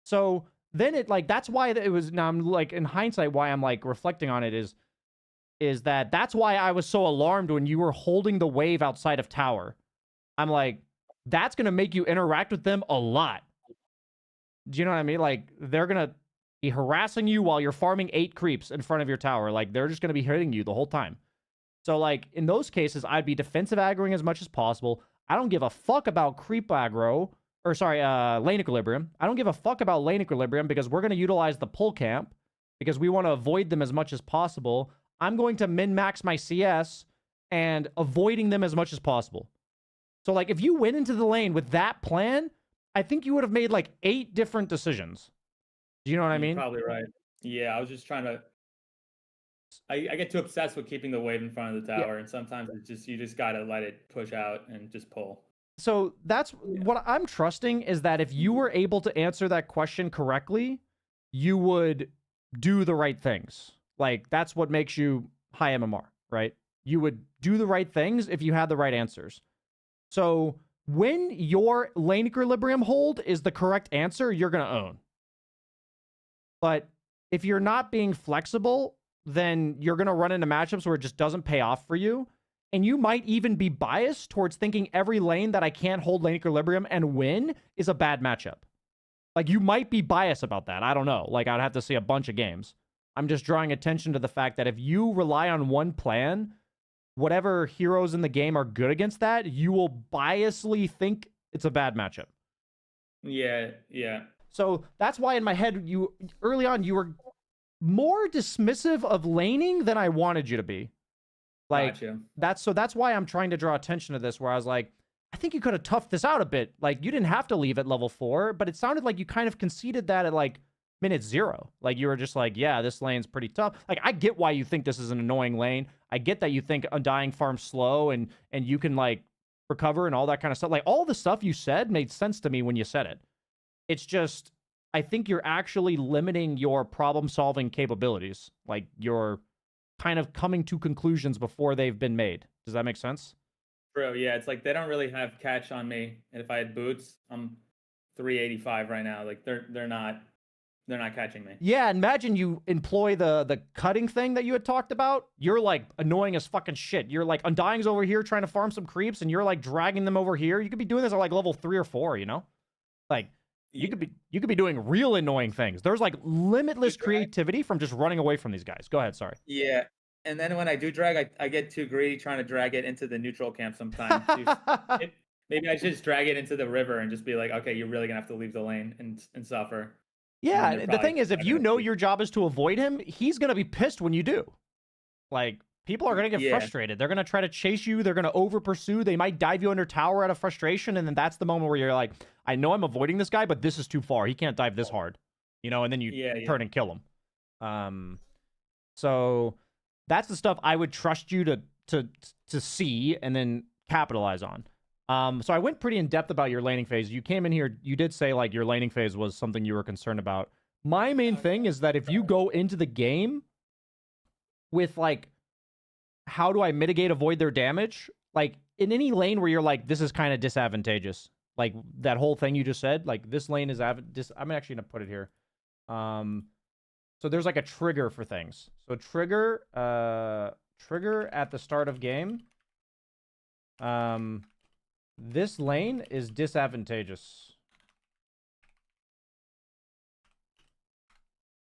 So then it like, that's why it was, now I'm like in hindsight, why I'm like reflecting on it is that that's why I was so alarmed when you were holding the wave outside of tower. I'm like, that's going to make you interact with them a lot. Do you know what I mean? Like, they're going to be harassing you while you're farming 8 creeps in front of your tower. Like, they're just going to be hitting you the whole time. So, like, in those cases, I'd be defensive aggroing as much as possible. I don't give a fuck about creep aggro, or sorry, lane equilibrium. I don't give a fuck about lane equilibrium because we're going to utilize the pull camp because we want to avoid them as much as possible. I'm going to min-max my CS and avoiding them as much as possible. So, like, if you went into the lane with that plan, I think you would have made, like, 8 different decisions. Do you know what I mean? You're probably right. Yeah, I was just trying to... I get too obsessed with keeping the wave in front of the tower, and sometimes it's just you just got to let it push out and just pull. So, that's what I'm trusting is that if you were able to answer that question correctly, you would do the right things. Like, that's what makes you high MMR, right? You would do the right things if you had the right answers. So when your lane equilibrium hold is the correct answer, you're going to own. But if you're not being flexible, then you're going to run into matchups where it just doesn't pay off for you. And you might even be biased towards thinking every lane that I can't hold lane equilibrium and win is a bad matchup. Like, you might be biased about that. I don't know. Like, I'd have to see a bunch of games. I'm just drawing attention to the fact that if you rely on one plan, whatever heroes in the game are good against that, you will biasly think it's a bad matchup. Yeah. So that's why in my head, early on, you were more dismissive of laning than I wanted you to be. Like, gotcha. That's why I'm trying to draw attention to this, where I was like, I think you could have toughed this out a bit. Like, you didn't have to leave at level 4, but it sounded like you kind of conceded that at like minute 0. Like, you were just like, yeah, this lane's pretty tough. Like, I get why you think this is an annoying lane. I get that you think Undying farms slow and you can like recover and all that kind of stuff. Like, all the stuff you said made sense to me when you said it. It's just, I think you're actually limiting your problem solving capabilities. Like, you're kind of coming to conclusions before they've been made. Does that make sense? True. Yeah, it's like they don't really have catch on me. And if I had boots, I'm 385 right now. Like, they're not catching me. Yeah, imagine you employ the cutting thing that you had talked about. You're like annoying as fucking shit. You're like, Undying's over here trying to farm some creeps, and you're like dragging them over here. You could be doing this at like level 3 or 4, you know? Like, you could be doing real annoying things. There's like limitless creativity from just running away from these guys. Go ahead, sorry. Yeah. And then when I do drag, I get too greedy trying to drag it into the neutral camp sometimes. Maybe I should just drag it into the river and just be like, okay, you're really gonna have to leave the lane and suffer. Yeah, the thing is, if you know your job is to avoid him, he's going to be pissed when you do. Like, people are going to get frustrated. They're going to try to chase you. They're going to over-pursue. They might dive you under tower out of frustration, and then that's the moment where you're like, I know I'm avoiding this guy, but this is too far. He can't dive this hard. You know, and then you turn and kill him. So that's the stuff I would trust you to see and then capitalize on. So I went pretty in depth about your laning phase. You came in here, you did say like your laning phase was something you were concerned about. My main thing is that if you go into the game with like, how do I mitigate, avoid their damage? Like in any lane where you're like, this is kind of disadvantageous. Like that whole thing you just said, like this lane is, I'm actually going to put it here. So there's like a trigger for things. So trigger at the start of game. This lane is disadvantageous.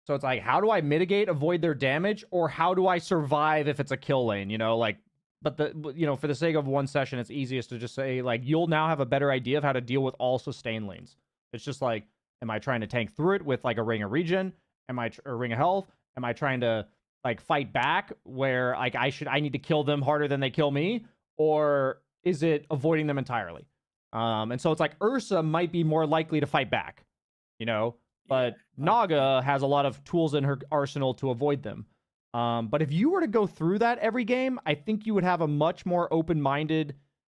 So it's like, how do I mitigate, avoid their damage, or how do I survive if it's a kill lane? You know, like, but for the sake of one session, it's easiest to just say, like, you'll now have a better idea of how to deal with all sustain lanes. It's just like, am I trying to tank through it with like a ring of regen? Am I a ring of health? Am I trying to like fight back where like I need to kill them harder than they kill me, or is it avoiding them entirely? And so it's like Ursa might be more likely to fight back, you know, Yeah. but Naga has a lot of tools in her arsenal to avoid them. But if you were to go through that every game, I think you would have a much more open-minded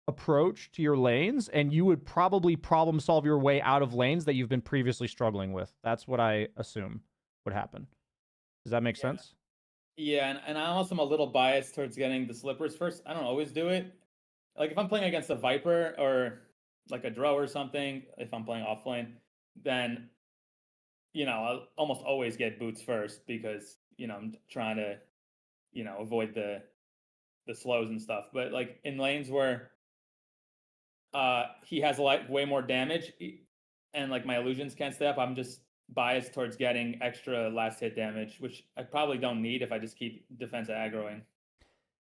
approach to your lanes, and you would probably problem solve your way out of lanes that you've been previously struggling with. That's what I assume would happen. Does that make sense? Yeah, and I also am a little biased towards getting the slippers first. I don't always do it. Like if I'm playing against a Viper or like a Drow or something, if I'm playing offlane, then I'll almost always get boots first because I'm trying to avoid the slows and stuff. But like in lanes where he has like way more damage and like my illusions can't stay up, I'm just biased towards getting extra last hit damage, which I probably don't need if I just keep defense aggroing.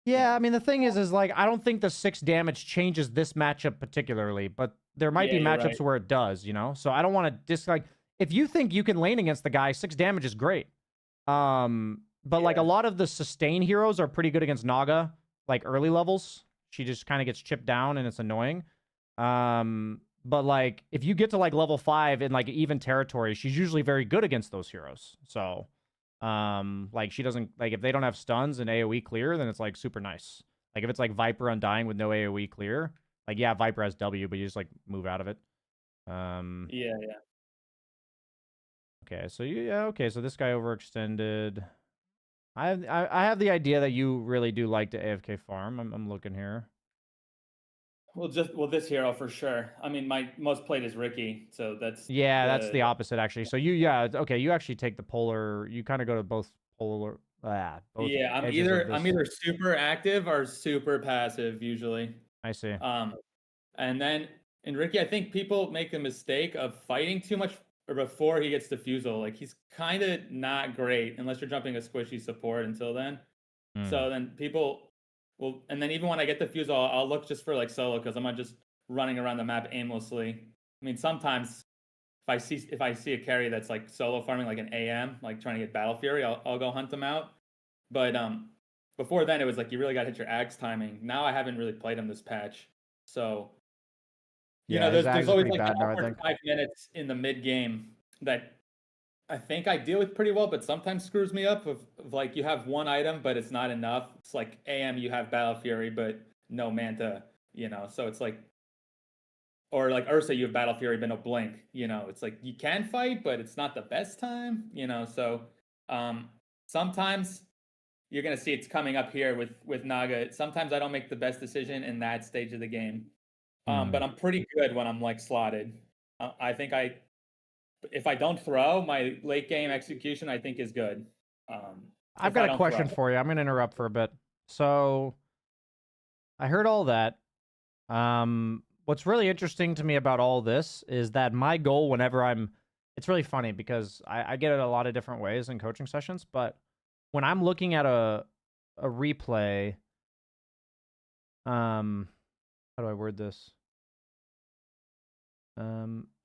Yeah, I mean the thing is like I don't think the 6 damage changes this matchup particularly, but there might be you're matchups right. where it does, you know. So I don't want to like if you think you can lane against the guy, 6 damage is great. But like a lot of the sustain heroes are pretty good against Naga, like early levels. She just kind of gets chipped down and it's annoying. But like if you get to like level 5 in like even territory, she's usually very good against those heroes. So like she doesn't like if they don't have stuns and AoE clear, then it's like super nice. Like if it's like Viper Undying with no AoE clear, like yeah, Viper has W, but you just like move out of it. Yeah. Okay, so okay, so this guy overextended. I have the idea that you really do like to AFK farm. I'm looking here. Well, this hero for sure. I mean, my most played is Ricky, so that's That's the opposite actually. So okay, you actually take the polar. You kind of go to both polar. Both yeah. edges of this. I'm either super active or super passive usually. I see. And then in Ricky, I think people make the mistake of fighting too much or before he gets defusal. Like he's kind of not great unless you're jumping a squishy support until then. So then people will, and then even when I get defusal, I'll look just for like solo because I'm not just running around the map aimlessly. I mean, sometimes if I see a carry that's like solo farming like an AM, like trying to get Battle Fury, I'll go hunt them out. But before then it was like you really got to hit your axe timing. Now I haven't really played him this patch, so there's always like bad now, I awkward think. 5 minutes in the mid game that I think I deal with pretty well, but sometimes screws me up of like you have one item, but it's not enough. It's like AM, you have Battle Fury, but no Manta, so it's like, or like Ursa, you have Battle Fury, but no Blink, it's like you can fight, but it's not the best time, so sometimes you're going to see it's coming up here with Naga. Sometimes I don't make the best decision in that stage of the game. But I'm pretty good when I'm like slotted. I think if I don't throw, my late game execution I think is good. I've got a question for you. I'm going to interrupt for a bit. So I heard all that. What's really interesting to me about all this is that my goal whenever it's really funny because I get it a lot of different ways in coaching sessions, but when I'm looking at a replay, how do I word this?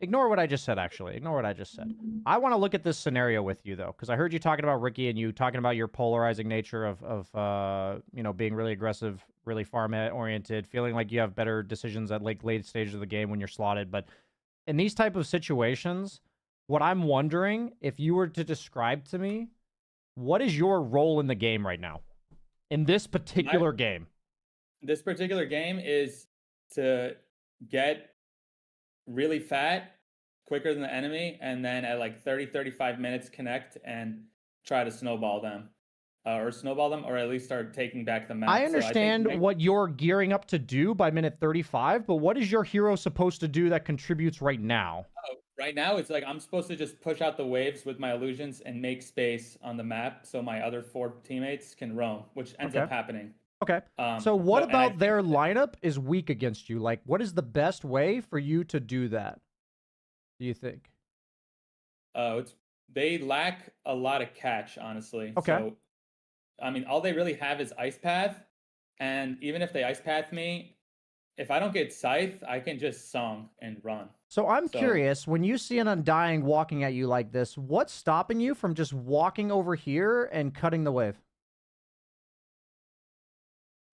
Ignore what I just said, actually. Ignore what I just said. I want to look at this scenario with you, though, because I heard you talking about Ricky and you talking about your polarizing nature of being really aggressive, really farm-oriented, feeling like you have better decisions at like late stages of the game when you're slotted. But in these type of situations, what I'm wondering, if you were to describe to me, what is your role in the game right now? In this particular game? This particular game is to get really fat quicker than the enemy, and then at like 30-35 minutes connect and try to snowball them or at least start taking back the map. I understand what you're gearing up to do by minute 35, but what is your hero supposed to do that contributes right now? Right now it's like I'm supposed to just push out the waves with my illusions and make space on the map so my other 4 teammates can roam, which ends up happening. Okay. So what about their lineup is weak against you? Like, what is the best way for you to do that, do you think? They lack a lot of catch, honestly. Okay. So, I mean, all they really have is Ice Path. And even if they Ice Path me, if I don't get Scythe, I can just Song and run. So I'm So- curious, when you see an Undying walking at you like this, what's stopping you from just walking over here and cutting the wave?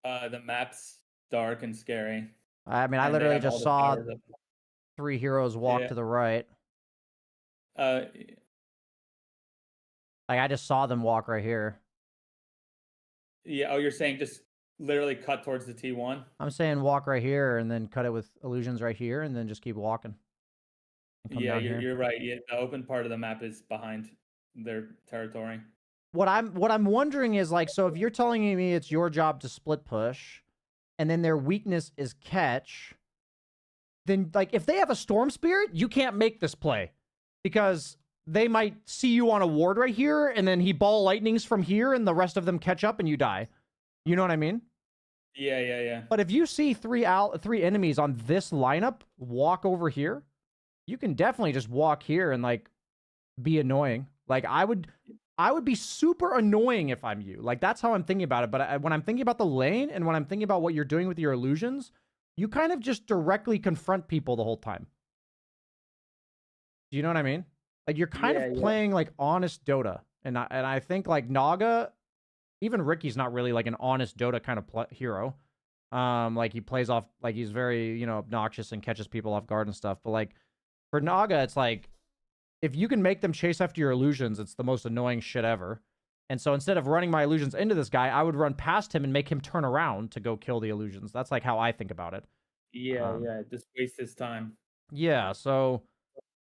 The map's dark and scary. I mean, I and they literally have all just the saw towers up. 3 heroes walk Yeah. to the right. Uh, Like, I just saw them walk right here. yeah. Oh, you're saying just literally cut towards the T1? I'm saying walk right here and then cut it with illusions right here and then just keep walking. And come Yeah, down here. you're right. Yeah, the open part of the map is behind their territory. What I'm wondering is, like, so if you're telling me it's your job to split push, and then their weakness is catch, then, like, if they have a Storm Spirit, you can't make this play. Because they might see you on a ward right here, and then he ball lightnings from here, and the rest of them catch up, and you die. You know what I mean? Yeah. But if you see three enemies on this lineup walk over here, you can definitely just walk here and, like, be annoying. Like, I would be super annoying if I'm you. Like, that's how I'm thinking about it. But when I'm thinking about the lane and when I'm thinking about what you're doing with your illusions, you kind of just directly confront people the whole time. Do you know what I mean? Like, you're kind of playing like honest Dota. And I think, like, Naga, even Ricky's not really like an honest Dota kind of hero. Like, he plays off, like, he's very, you know, obnoxious and catches people off guard and stuff. But, like, for Naga, it's like, if you can make them chase after your illusions, it's the most annoying shit ever. And so instead of running my illusions into this guy, I would run past him and make him turn around to go kill the illusions. That's, like, how I think about it. Yeah. Just waste his time. Yeah, so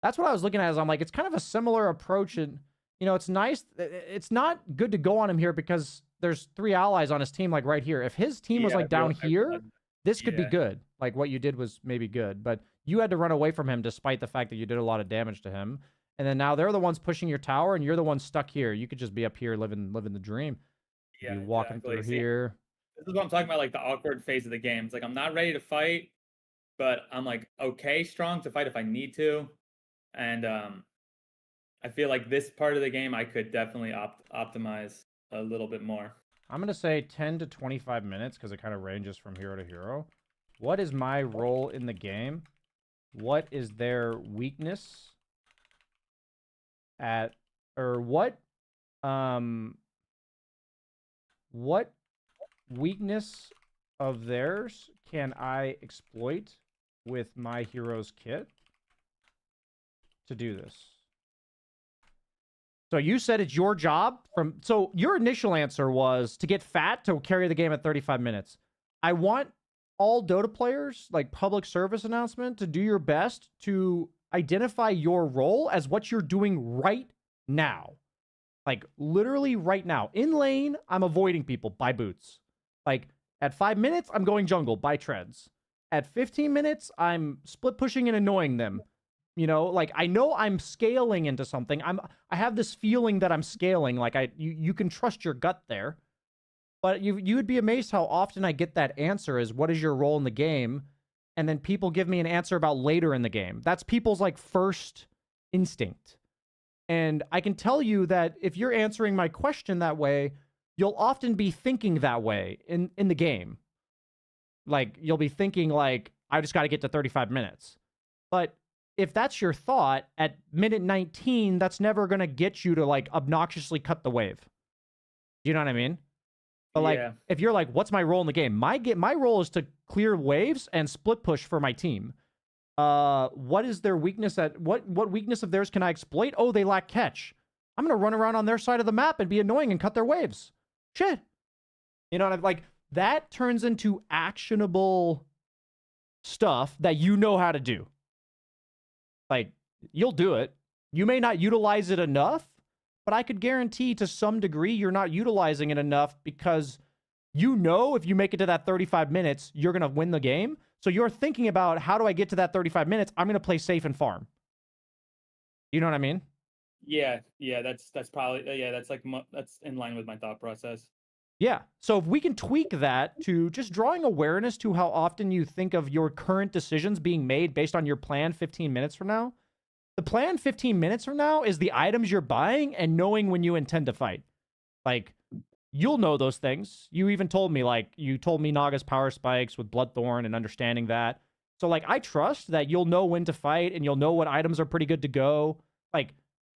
that's what I was looking at. Is I'm like, it's kind of a similar approach. And, you know, it's nice. It's not good to go on him here because there's 3 allies on his team, like, right here. If his team was, like, down here, this could be good. Like, what you did was maybe good. But you had to run away from him despite the fact that you did a lot of damage to him. And then now they're the ones pushing your tower, and you're the one stuck here. You could just be up here living the dream. Yeah, Be walking through here. This is what I'm talking about, like the awkward phase of the game. It's like I'm not ready to fight, but I'm like okay strong to fight if I need to. And I feel like this part of the game I could definitely optimize a little bit more. I'm going to say 10 to 25 minutes because it kind of ranges from hero to hero. What is my role in the game? What is their weakness? What weakness of theirs can I exploit with my hero's kit to do this? So you said it's your job so your initial answer was to get fat to carry the game at 35 minutes. I want all Dota players, like, public service announcement, to do your best to identify your role as what you're doing right now. Like, literally right now. In lane, I'm avoiding people, buy boots. Like, at 5 minutes, I'm going jungle, buy treads. At 15 minutes, I'm split pushing and annoying them. You know, like, I know I'm scaling into something. I have this feeling that I'm scaling. Like, you can trust your gut there. But you would be amazed how often I get that answer is, what is your role in the game? And then people give me an answer about later in the game. That's people's, like, first instinct. And I can tell you that if you're answering my question that way, you'll often be thinking that way in the game. Like, you'll be thinking, like, I just got to get to 35 minutes. But if that's your thought, at minute 19, that's never going to get you to, like, obnoxiously cut the wave. Do you know what I mean? But, like, if you're like, what's my role in the game? My role is to clear waves and split push for my team. What is their weakness what weakness of theirs can I exploit? Oh, they lack catch. I'm going to run around on their side of the map and be annoying and cut their waves. Shit. You know what I'm like? That turns into actionable stuff that you know how to do. Like, you'll do it. You may not utilize it enough, but I could guarantee to some degree you're not utilizing it enough because you know if you make it to that 35 minutes, you're going to win the game. So you're thinking about, how do I get to that 35 minutes? I'm going to play safe and farm. You know what I mean? Yeah, that's probably, that's like, that's in line with my thought process. Yeah. So if we can tweak that to just drawing awareness to how often you think of your current decisions being made based on your plan 15 minutes from now. The plan 15 minutes from now is the items you're buying and knowing when you intend to fight. Like, you'll know those things. You even told me, like, you told me Naga's power spikes with Bloodthorn and understanding that. So, like, I trust that you'll know when to fight and you'll know what items are pretty good to go. Like,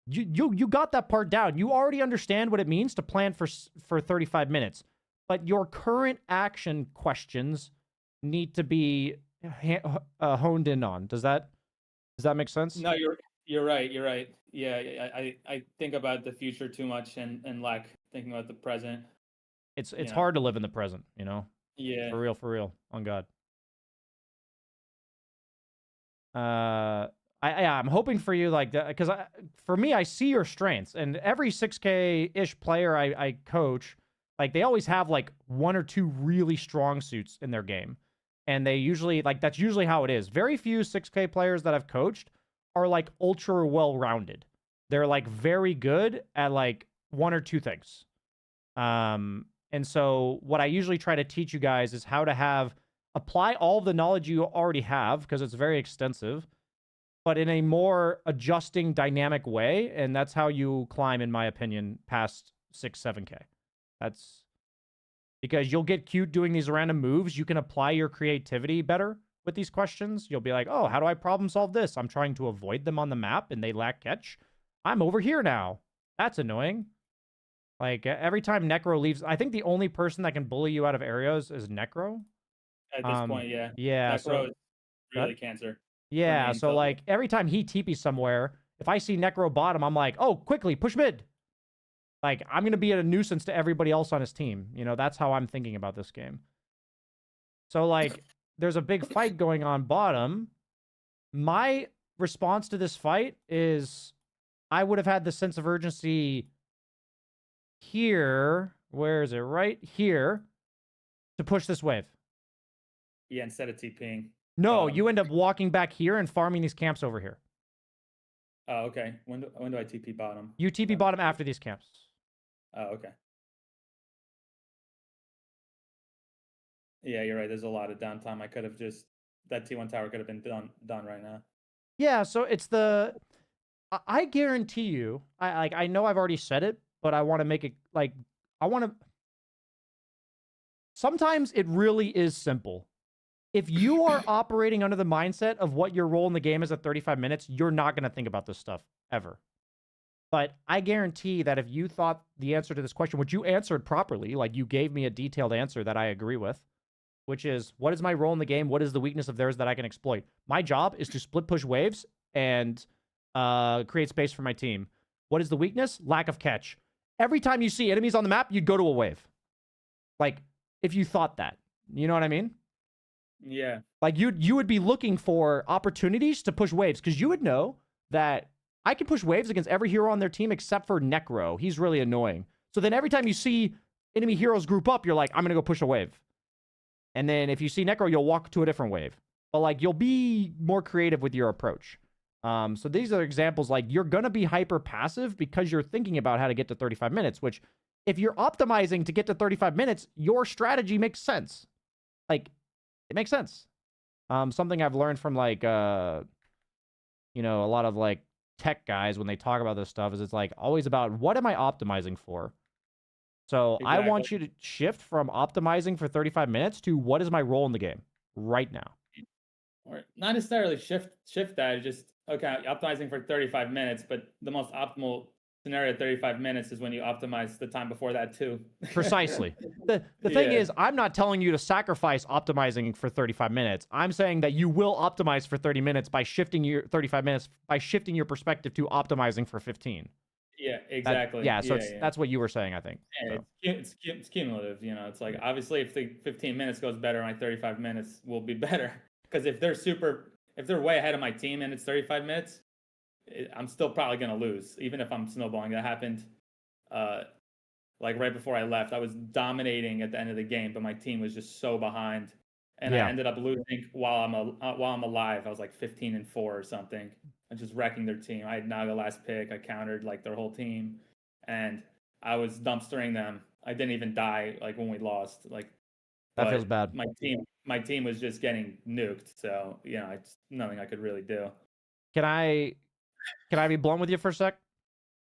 you got that part down. You already understand what it means to plan for 35 minutes. But your current action questions need to be honed in on. Does that make sense? No, you're right. You're right. Yeah, I think about the future too much and lack thinking about the present. It's hard to live in the present, Yeah. For real, on God. I'm hoping for you, like, because for me, I see your strengths, and every 6K-ish player I coach, like, they always have like one or two really strong suits in their game, and they usually, like, that's usually how it is. Very few 6K players that I've coached are like ultra well-rounded. They're like very good at like one or two things. And so what I usually try to teach you guys is how to apply all the knowledge you already have, because it's very extensive, but in a more adjusting, dynamic way. And that's how you climb, in my opinion, past 6, 7K. That's because you'll get cute doing these random moves. You can apply your creativity better with these questions. You'll be like, oh, how do I problem solve this? I'm trying to avoid them on the map and they lack catch. I'm over here now. That's annoying. Like, every time Necro leaves, I think the only person that can bully you out of areas is Necro. At this point, yeah. Yeah. Necro is really cancer. Yeah, so like every time he TPs somewhere, if I see Necro bottom, I'm like, oh, quickly, push mid. Like, I'm going to be a nuisance to everybody else on his team. That's how I'm thinking about this game. So, like, there's a big fight going on bottom. My response to this fight is I would have had the sense of urgency here. Where is it? Right here. To push this wave. Yeah, instead of TPing. No, you end up walking back here and farming these camps over here. Oh, okay. When do I TP bottom? You TP bottom after these camps. Oh, okay. Yeah, you're right. There's a lot of downtime. I could have that T1 tower could have been done right now. Yeah, so it's I guarantee you, I know I've already said it, but I want to make it, like, sometimes it really is simple. If you are operating under the mindset of what your role in the game is at 35 minutes, you're not going to think about this stuff ever. But I guarantee that if you thought the answer to this question, which you answered properly, like you gave me a detailed answer that I agree with, which is, what is my role in the game? What is the weakness of theirs that I can exploit? My job is to split push waves and create space for my team. What is the weakness? Lack of catch. Every time you see enemies on the map, you'd go to a wave. Like, if you thought that. You know what I mean? Yeah. Like, you would be looking for opportunities to push waves, because you would know that I can push waves against every hero on their team except for Necro. He's really annoying. So then every time you see enemy heroes group up, you're like, I'm going to go push a wave. And then if you see Necro, you'll walk to a different wave. But, like, you'll be more creative with your approach. So these are examples, like, you're going to be hyper passive because you're thinking about how to get to 35 minutes, which if you're optimizing to get to 35 minutes, your strategy makes sense. Like, it makes sense. Something I've learned from, like, a lot of, like, tech guys when they talk about this stuff is it's, like, always about what am I optimizing for? So exactly. I want you to shift from optimizing for 35 minutes to what is my role in the game right now. Or not necessarily shift that, just, okay, optimizing for 35 minutes, but the most optimal scenario at 35 minutes is when you optimize the time before that too. Precisely. The thing is, I'm not telling you to sacrifice optimizing for 35 minutes. I'm saying that you will optimize for 30 minutes by shifting your 35 minutes by shifting your perspective to optimizing for 15. Yeah, exactly. That's what you were saying, I think. Yeah, so. It's cumulative, It's like, obviously if the 15 minutes goes better, my 35 minutes will be better. Because if they're way ahead of my team and it's 35 minutes, I'm still probably going to lose, even if I'm snowballing. That happened like right before I left. I was dominating at the end of the game, but my team was just so behind. And I ended up losing while I'm alive. I was like 15-4 or something. And just wrecking their team. I had Naga last pick. I countered like their whole team. And I was dumpstering them. I didn't even die like when we lost. Like, that feels bad. My team was just getting nuked. So, it's nothing I could really do. Can I be blunt with you for a sec?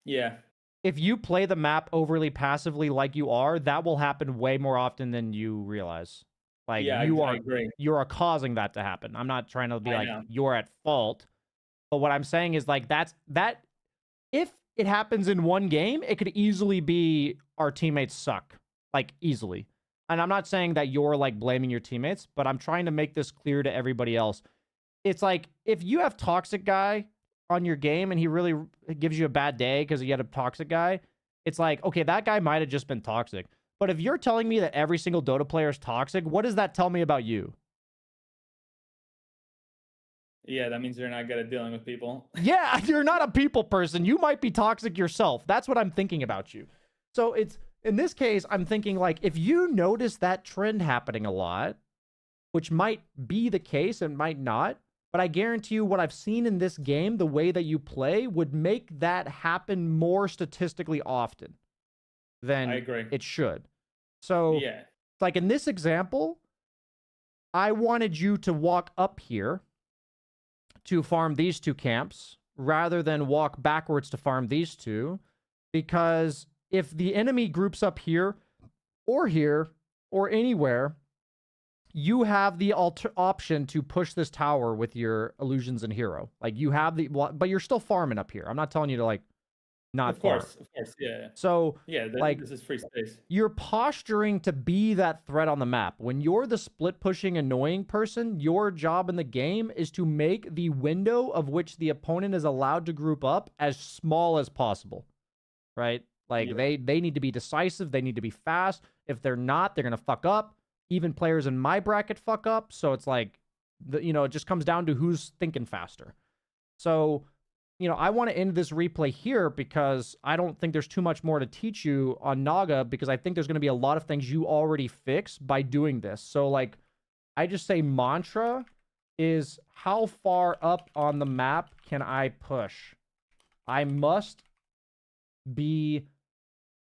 Yeah. if you play the map overly passively like you are, that will happen way more often than you realize. Like Yeah, I agree. you are causing that to happen. I'm not trying to be I like know. you're at fault, but what I'm saying is like that if it happens in one game, it could easily be our teammates suck, like easily. And I'm not saying that you're like blaming your teammates, but I'm trying to make this clear to everybody else. It's like if you have toxic guy on your game and he really gives you a bad day because you had a toxic guy, it's like, okay, that guy might have just been toxic. But if you're telling me that every single Dota player is toxic, what does that tell me about you? Yeah, that means you're not good at dealing with people. Yeah, you're not a people person. You might be toxic yourself. That's what I'm thinking about you. So it's in this case, I'm thinking like if you notice that trend happening a lot, which might be the case and might not, but I guarantee you what I've seen in this game, the way that you play would make that happen more statistically often than I agree. it should. So, Yeah. like in this example, I wanted you to walk up here to farm these two camps rather than walk backwards to farm these two, because if the enemy groups up here or anywhere, you have the option to push this tower with your illusions and hero. Like you have but you're still farming up here. I'm not telling you to like not Of farm. course, yeah. So Yeah, like this is free space. you're posturing to be that threat on the map. When you're the split pushing annoying person, your job in the game is to make the window of which the opponent is allowed to group up as small as possible. Right? Like Yeah. they need to be decisive, they need to be fast. If they're not, they're going to fuck up. Even players in my bracket fuck up, so it's like it just comes down to who's thinking faster. So, I want to end this replay here because I don't think there's too much more to teach you on Naga, because I think there's going to be a lot of things you already fix by doing this. So, like, I just say mantra is how far up on the map can I push? I must be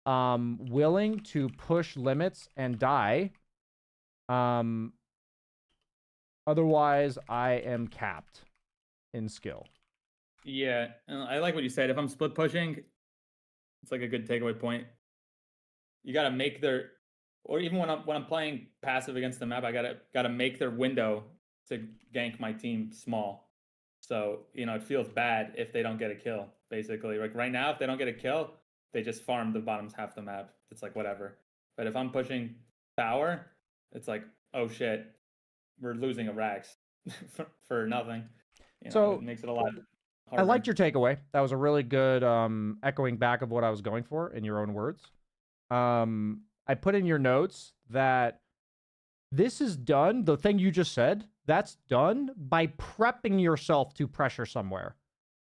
willing to push limits and die. Otherwise, I am capped in skill. Yeah, and I like what you said. If I'm split pushing, it's like a good takeaway point. You got to make or even when I'm playing passive against the map, I gotta make their window to gank my team small. So it feels bad if they don't get a kill. Basically, like right now, if they don't get a kill, they just farm the bottom half the map. It's like whatever. But if I'm pushing tower, it's like, oh shit, we're losing a Rax for nothing. So it makes it a lot I harder. liked your takeaway. That was a really good echoing back of what I was going for in your own words. I put in your notes that this is done, the thing you just said, that's done by prepping yourself to pressure somewhere.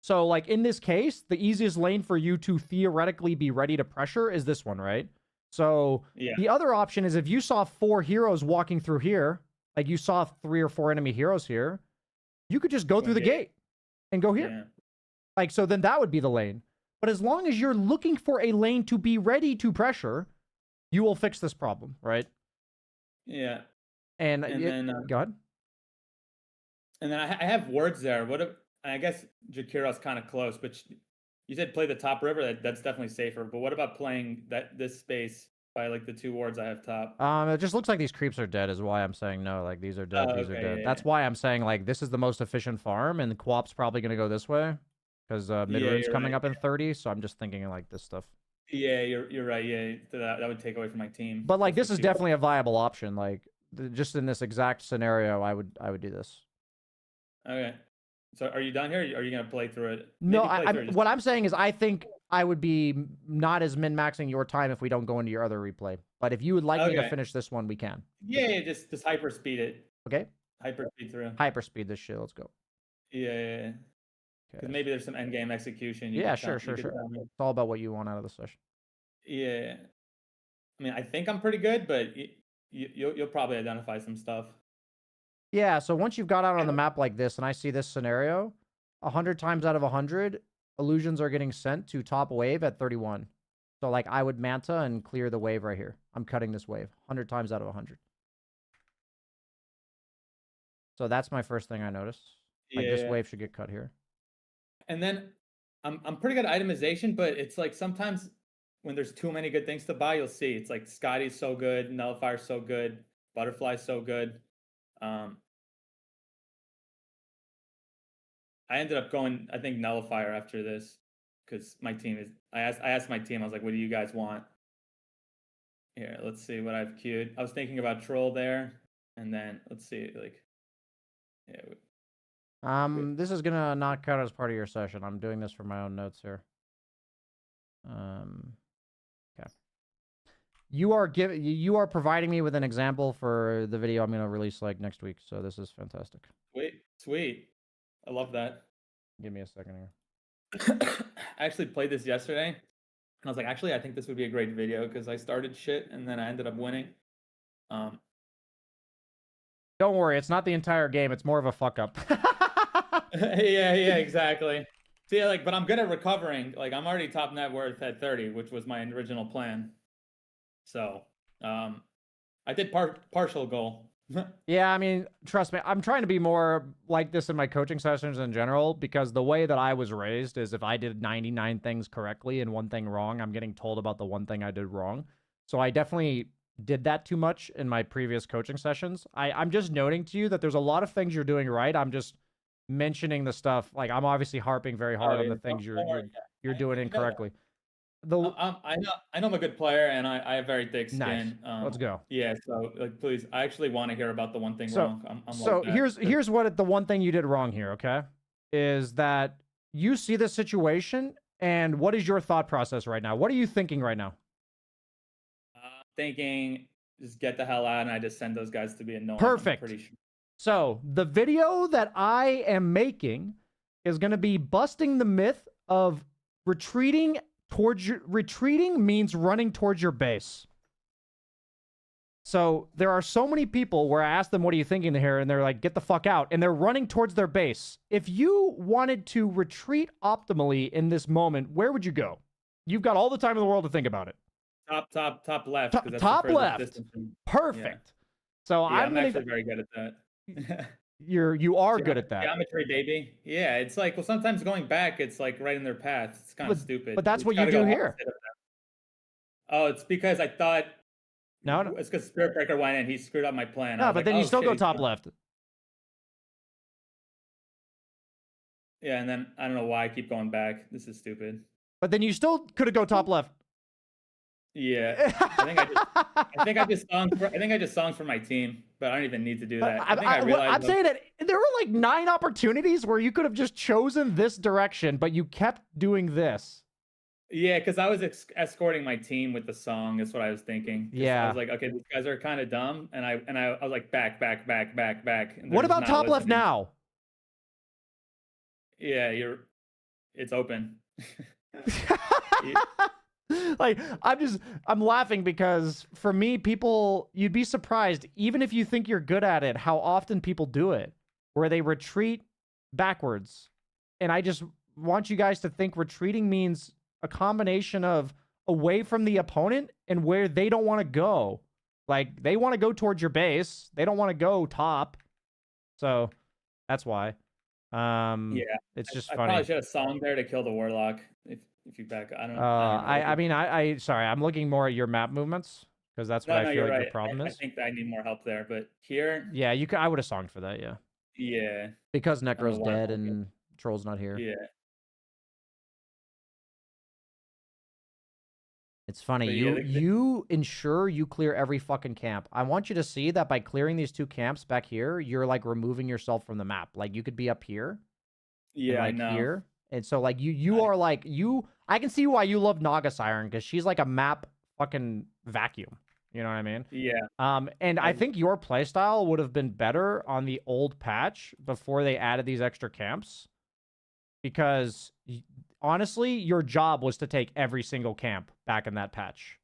So, like, in this case, the easiest lane for you to theoretically be ready to pressure is this one, right? So, Yeah. The other option is if you saw 4 heroes walking through here, like you saw 3 or 4 enemy heroes here, you could just go through the gate and go here. Yeah. Like, so then that would be the lane. But as long as you're looking for a lane to be ready to pressure, you will fix this problem, right? Yeah. And then go ahead. And then I have words there. I guess Jakira's kind of close, but you said play the top river. That's definitely safer. But what about playing this space by like the 2 wards I have top? It just looks like these creeps are dead is why I'm saying no. Like these are dead, these are dead. Yeah, That's why I'm saying like this is the most efficient farm, and the co-op's probably gonna go this way because mid-rune's coming up in 30. So I'm just thinking like this stuff. Yeah, you're right. Yeah, that would take away from my team. But like this is definitely a viable option. Like just in this exact scenario, I would do this. Okay. So are you done here? Or are you gonna play through it? No, what I'm saying is I think I would be not as min-maxing your time if we don't go into your other replay. But if you would like me to finish this one, we can. Yeah, just hyper speed it. Okay. Hyper speed through. Hyper speed this shit. Let's go. Yeah. Okay. Maybe there's some end game execution. Yeah, sure. It's all about what you want out of the session. Yeah. I mean, I think I'm pretty good, but you'll probably identify some stuff. Yeah, so once you've got out on the map like this, and I see this scenario, 100 times out of 100, illusions are getting sent to top wave at 31. So, like, I would manta and clear the wave right here. I'm cutting this wave 100 times out of 100. So that's my first thing I noticed. Like, this wave should get cut here. And then I'm pretty good at itemization, but it's like sometimes when there's too many good things to buy, you'll see it's like Scotty's so good, Nullifier's so good, Butterfly's so good. Um, I ended up going, I think, Nullifier after this because my team is. I asked my team. I was like, "What do you guys want?" Here, let's see what I've queued. I was thinking about Troll there, and then let's see, like, yeah. This is gonna not count as part of your session. I'm doing this for my own notes here. Okay. You are providing me with an example for the video I'm gonna release like next week. So this is fantastic. Sweet. I love that. Give me a second here. I actually played this yesterday, and I was like, actually, I think this would be a great video because I started shit and then I ended up winning. Don't worry, it's not the entire game. It's more of a fuck up. yeah, exactly. See, like, but I'm good at recovering. Like, I'm already top net worth at 30, which was my original plan. So, I did partial goal. Yeah, I mean, trust me, I'm trying to be more like this in my coaching sessions in general, because the way that I was raised is if I did 99 things correctly and one thing wrong, I'm getting told about the one thing I did wrong. So I definitely did that too much in my previous coaching sessions. I'm just noting to you that there's a lot of things you're doing right. I'm just mentioning the stuff, like I'm obviously harping very hard on the things you're doing incorrectly. I know I'm a good player, and I have very thick skin. Nice. Let's go. Yeah, so like, please, I actually want to hear about the one thing wrong. So here's what the one thing you did wrong here. Okay, is that you see this situation, and what is your thought process right now? What are you thinking right now? Thinking, just get the hell out, and I just send those guys to be annoying. Perfect. I'm pretty sure. So the video that I am making is going to be busting the myth of retreating means running towards your base. So there are so many people where I ask them, what are you thinking here? And they're like, get the fuck out. And they're running towards their base. If you wanted to retreat optimally in this moment, where would you go? You've got all the time in the world to think about it. Top left. Top left. Perfect. Yeah. So yeah, I'm actually very good at that. You are good at that. Geometry, baby. Yeah, it's like, well, sometimes going back, it's like right in their path. It's kind of stupid. But that's what you do here. Oh, it's because I thought. No. It's because Spirit Breaker went in. He screwed up my plan. No, but then you still go top left. Yeah, and then I don't know why I keep going back. This is stupid. But then you still could have go top left. Yeah, I think I just songs for my team, but I don't even need to do that. I'm saying that there were like 9 opportunities where you could have just chosen this direction, but you kept doing this. Yeah, because I was escorting my team with the song. That's what I was thinking. Yeah, I was like, okay, these guys are kind of dumb, and I was like, back. What about top left now? Yeah, it's open. Like, I'm laughing because for me, you'd be surprised, even if you think you're good at it, how often people do it, where they retreat backwards. And I just want you guys to think retreating means a combination of away from the opponent and where they don't want to go. Like, they want to go towards your base. They don't want to go top. So that's why. Yeah, it's just I funny. Probably should have song there to kill the warlock. If you back, I don't know. I mean, sorry, I'm looking more at your map movements because that's what I feel like your problem is. I think I need more help there, but here. Yeah, I would have songed for that. Yeah. Yeah. Because Necro's dead and Troll's not here. Yeah. It's funny. You ensure you clear every fucking camp. I want you to see that by clearing these 2 camps back here, you're like removing yourself from the map. Like you could be up here. Yeah, like I know. Here. And so like you are like I can see why you love Naga Siren, because she's like a map fucking vacuum. You know what I mean? Yeah. And I think your playstyle would have been better on the old patch before they added these extra camps. Because honestly, your job was to take every single camp back in that patch.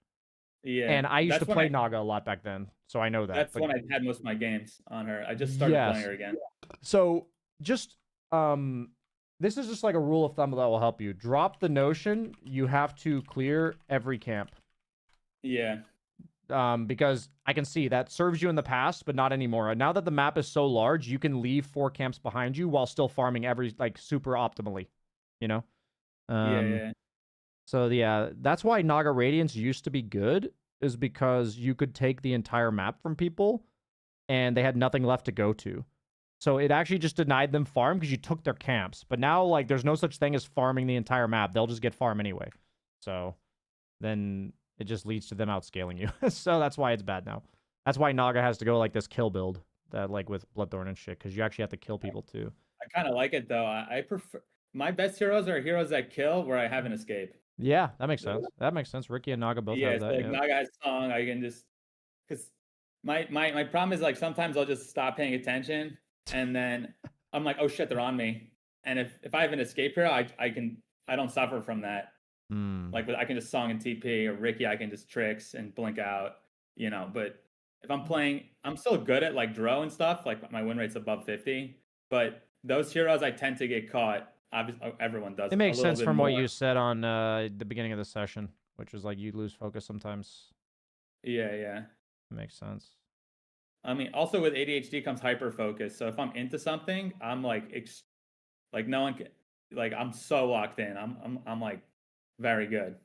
Yeah. And I used to play Naga a lot back then, so I know that. That's when I had most of my games on her. I just started playing her again. So just this is just like a rule of thumb that will help you. Drop the notion you have to clear every camp. Yeah. Because I can see that serves you in the past, but not anymore. Now that the map is so large, you can leave 4 camps behind you while still farming every, like, super optimally, you know? Yeah. So yeah, that's why Naga Radiance used to be good, is because you could take the entire map from people and they had nothing left to go to. So it actually just denied them farm because you took their camps. But now, like, there's no such thing as farming the entire map. They'll just get farm anyway. So then it just leads to them outscaling you. So that's why it's bad now. That's why Naga has to go like this kill build, that like with Bloodthorn and shit, because you actually have to kill people too. I kind of like it though. I prefer my best heroes are heroes that kill where I have an escape. Yeah, that makes sense. That makes sense. Ricky and Naga both have So that. like Naga has song, I can just because my problem is like sometimes I'll just stop paying attention and then I'm like, oh shit, they're on me. And if I have an escape hero, I don't suffer from that. Like I can just song and TP, or Ricky, I can just tricks and blink out, you know. But if I'm playing, I'm still good at like draw and stuff. Like my win rate's above 50, but those heroes I tend to get caught. Obviously, everyone does. It makes sense from more. what you said on the beginning of the session, which was like you lose focus sometimes. Yeah. It makes sense. I mean, also with ADHD comes hyper focus. So if I'm into something, I'm like no one can, like I'm so locked in. I'm like very good.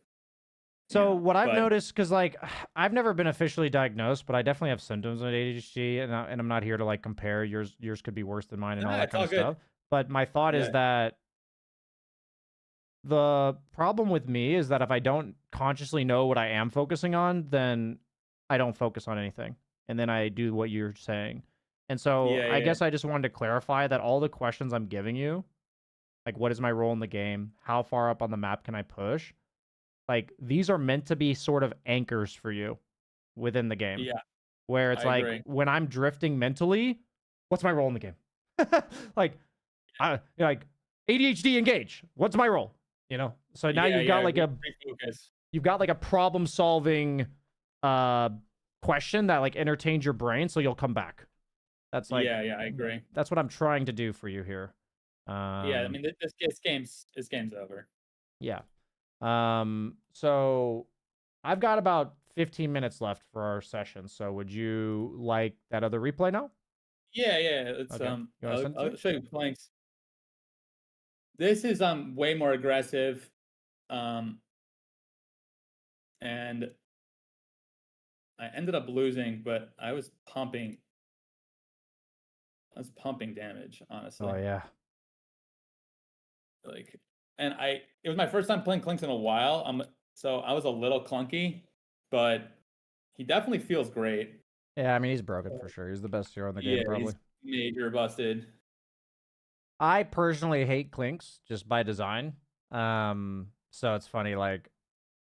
So what I've noticed, because like I've never been officially diagnosed, but I definitely have symptoms of ADHD, and I'm not here to like compare. Yours could be worse than mine and all that kind of stuff. But my thought is that the problem with me is that if I don't consciously know what I am focusing on, then I don't focus on anything, and then I do what you're saying. And so I guess I just wanted to clarify that all the questions I'm giving you, like what is my role in the game, how far up on the map can I push, like these are meant to be sort of anchors for you within the game. Yeah. Where it's like agree. when I'm drifting mentally, what's my role in the game? like ADHD engage. What's my role? You know? So now you've got like you've got like a problem solving question that like entertains your brain, so you'll come back. That's like I agree. That's what I'm trying to do for you here. I mean this game's over. Yeah. So I've got about 15 minutes left for our session. So would you like that other replay now? Yeah. It's Okay. I'll show you Clinkx. This is way more aggressive. And I ended up losing, but I was pumping damage, honestly. Oh yeah. Like, and it was my first time playing Clinkx in a while. So I was a little clunky, but he definitely feels great. Yeah, I mean he's broken for sure. He's the best hero in the game, probably. He's major busted. I personally hate Clinkx just by design. So it's funny, like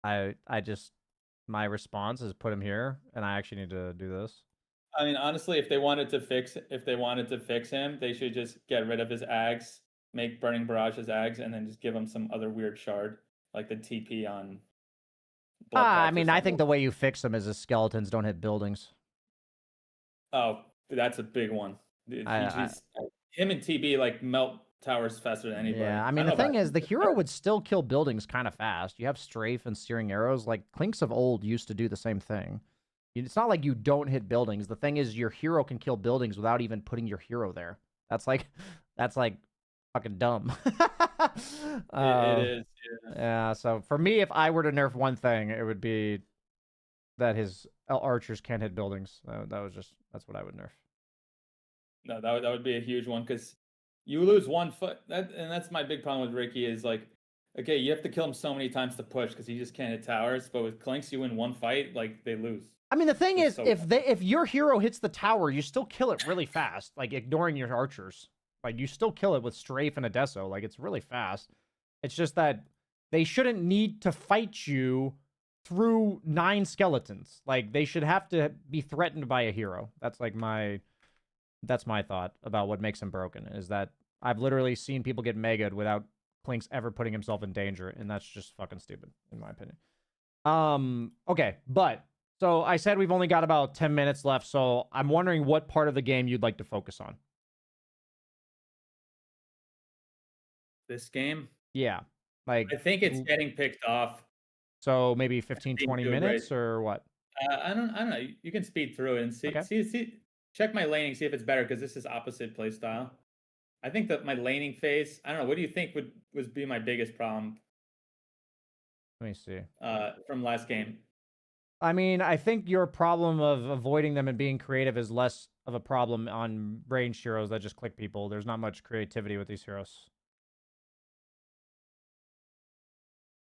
I just my response is put him here, and I actually need to do this. I mean, honestly, if they wanted to fix him, they should just get rid of his Ags, make Burning Barrage his Ags, and then just give him some other weird shard, like the TP on. I mean, I think the way you fix them is his skeletons don't hit buildings. Oh, that's a big one. Him and TB like melt towers faster than anybody. Yeah, I mean, the thing is, the hero would still kill buildings kind of fast. You have strafe and searing arrows. Like, Clinkx of old used to do the same thing. It's not like you don't hit buildings. The thing is, your hero can kill buildings without even putting your hero there. That's like fucking dumb. It is. Yeah, so for me, if I were to nerf one thing, it would be that his archers can't hit buildings. That's what I would nerf. No, that would be a huge one, because you lose 1 foot. That's my big problem with Ricky is like, okay, you have to kill him so many times to push because he just can't hit towers. But with Clinkx, you win 1 fight, like they lose. I mean, the thing is, if your hero hits the tower, you still kill it really fast, like ignoring your archers. Like you still kill it with strafe and a deso. Like it's really fast. It's just that they shouldn't need to fight you through 9 skeletons. Like they should have to be threatened by a hero. That's my thought about what makes him broken, is that I've literally seen people get mega'd without Clinkx ever putting himself in danger, and that's just fucking stupid, in my opinion. Okay, but so I said we've only got about 10 minutes left, so I'm wondering what part of the game you'd like to focus on. This game? Yeah. Like I think it's getting picked off. So maybe 15, 20 minutes or what? I don't know. You can speed through it and see. Okay. Check my laning, see if it's better, because this is opposite playstyle. I think that my laning phase, I don't know, what do you think would be my biggest problem? Let me see. From last game. I mean, I think your problem of avoiding them and being creative is less of a problem on ranged heroes that just click people. There's not much creativity with these heroes.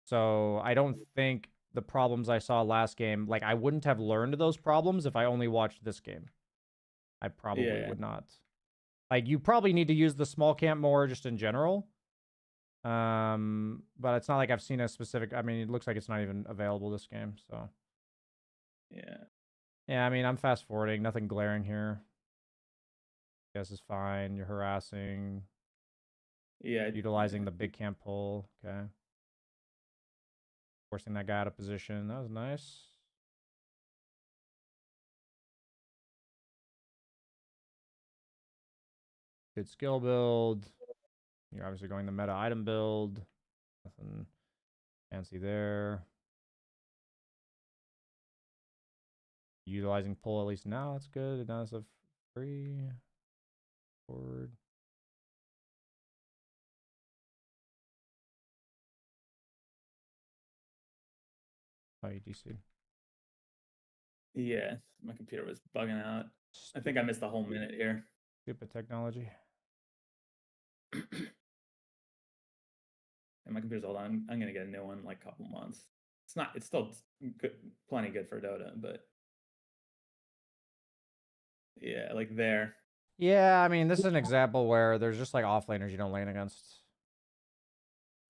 So I don't think the problems I saw last game, like I wouldn't have learned those problems if I only watched this game. I probably would not. Like you probably need to use the small camp more just in general. But it's not like I've seen a specific, I mean, it looks like it's not even available this game, so. Yeah. Yeah, I mean, I'm fast forwarding, nothing glaring here. Guess is fine. You're harassing. Yeah. Utilizing the big camp pull. Okay. Forcing that guy out of position. That was nice. Good skill build. You're obviously going the meta item build. Nothing fancy there. Utilizing pull at least now. That's good. Now it's a free forward. Oh, you DC'd. Yeah, my computer was bugging out. I think I missed a whole minute here. Stupid technology. And my computer's old. I'm gonna get a new one in like a couple months. It's still good, plenty good for Dota, but yeah, like there. Yeah, I mean, this is an example where there's just like offlaners you don't lane against.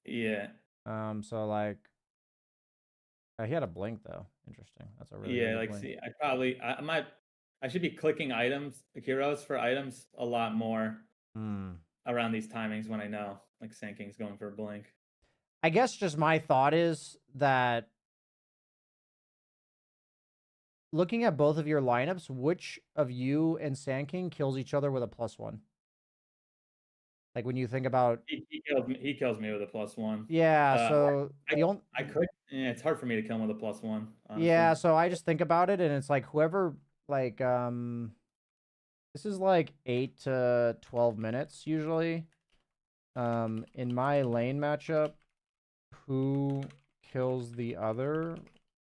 Yeah. So like, he had a blink though. Interesting. That's a really Yeah, good like blink. see, I should be clicking items, heroes for items a lot more around these timings when I know like Sanking's going for a blink. I guess just my thought is that looking at both of your lineups, which of you and Sand King kills each other with a +1? Like when you think about He kills me with a +1. yeah, so I could. Yeah, it's hard for me to kill him with a +1. Honestly. Yeah, so I just think about it, and it's like whoever like this is like 8 to 12 minutes usually. In my lane matchup, who kills the other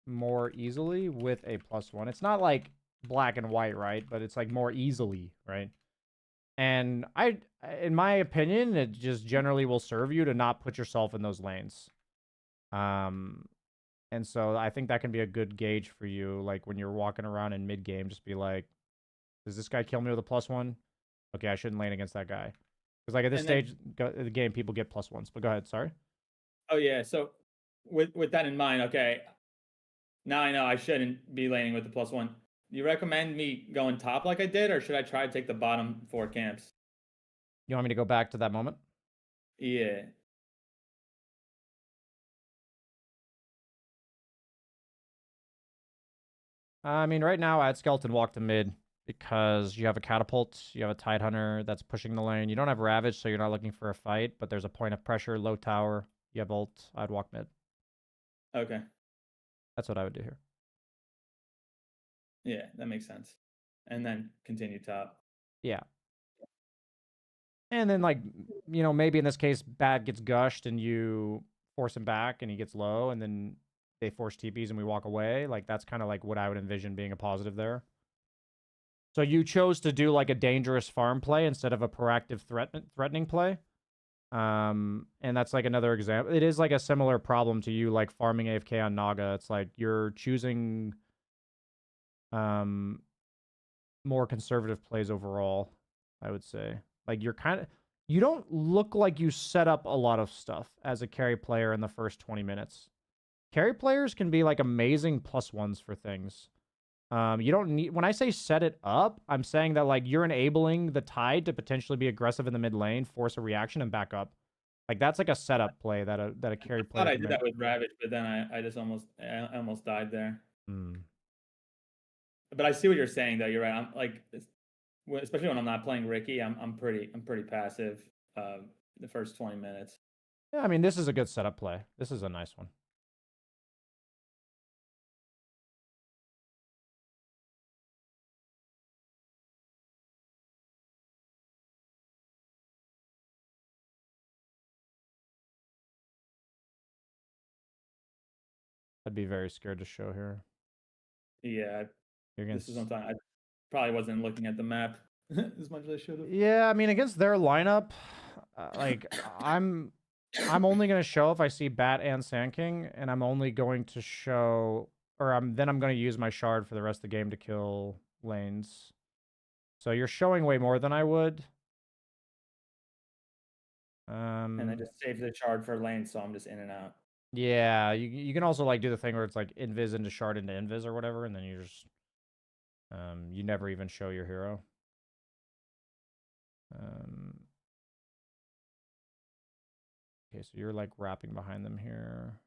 more easily with a +1? It's not like black and white, right? But it's like more easily, right? And in my opinion, it just generally will serve you to not put yourself in those lanes. And so I think that can be a good gauge for you. Like when you're walking around in mid game, just be like, does this guy kill me with a +1? Okay, I shouldn't lane against that guy. Because like at this stage of the game, people get +1s. But go ahead, sorry. Oh yeah, so with that in mind, okay, now I know I shouldn't be laning with the +1. Do you recommend me going top like I did, or should I try to take the bottom 4 camps? You want me to go back to that moment? Yeah. I mean, right now, add Skeleton Walk to mid because you have a Catapult, you have a Tide Hunter that's pushing the lane. You don't have Ravage, so you're not looking for a fight, but there's a point of pressure, low tower. You have ult. I'd walk mid. Okay. That's what I would do here. Yeah, that makes sense. And then continue top. Yeah. And then, like, you know, maybe in this case, Bad gets gushed and you force him back and he gets low and then they force TPs and we walk away. Like, that's kind of like what I would envision being a positive there. So you chose to do like a dangerous farm play instead of a proactive threatening play. And that's like another example. It is like a similar problem to you like farming AFK on Naga. It's like you're choosing more conservative plays overall, I would say. Like you don't look like you set up a lot of stuff as a carry player in the first 20 minutes. Carry players can be like amazing +1s for things. You don't need, when I say set it up, I'm saying that like you're enabling the Tide to potentially be aggressive in the mid lane, force a reaction and back up. Like that's like a setup play that a carry player. I thought I did that with Ravage, but then I just almost died there. But I see what you're saying though. You're right. I'm like, especially when I'm not playing Ricky, I'm pretty passive the first 20 minutes. Yeah, I mean this is a good setup play. This is a nice one. I'd be very scared to show here. Yeah, You're this is against... something I probably wasn't looking at the map as much as I should have. Yeah, I mean, against their lineup, like I'm only gonna show if I see Bat and Sand King, and I'm only going to show, or then I'm gonna use my shard for the rest of the game to kill lanes. So you're showing way more than I would. And I just saved the shard for lane, so I'm just in and out. Yeah, you can also like do the thing where it's like invis into shard into invis or whatever, and then you just you never even show your hero. Okay, so you're like wrapping behind them here.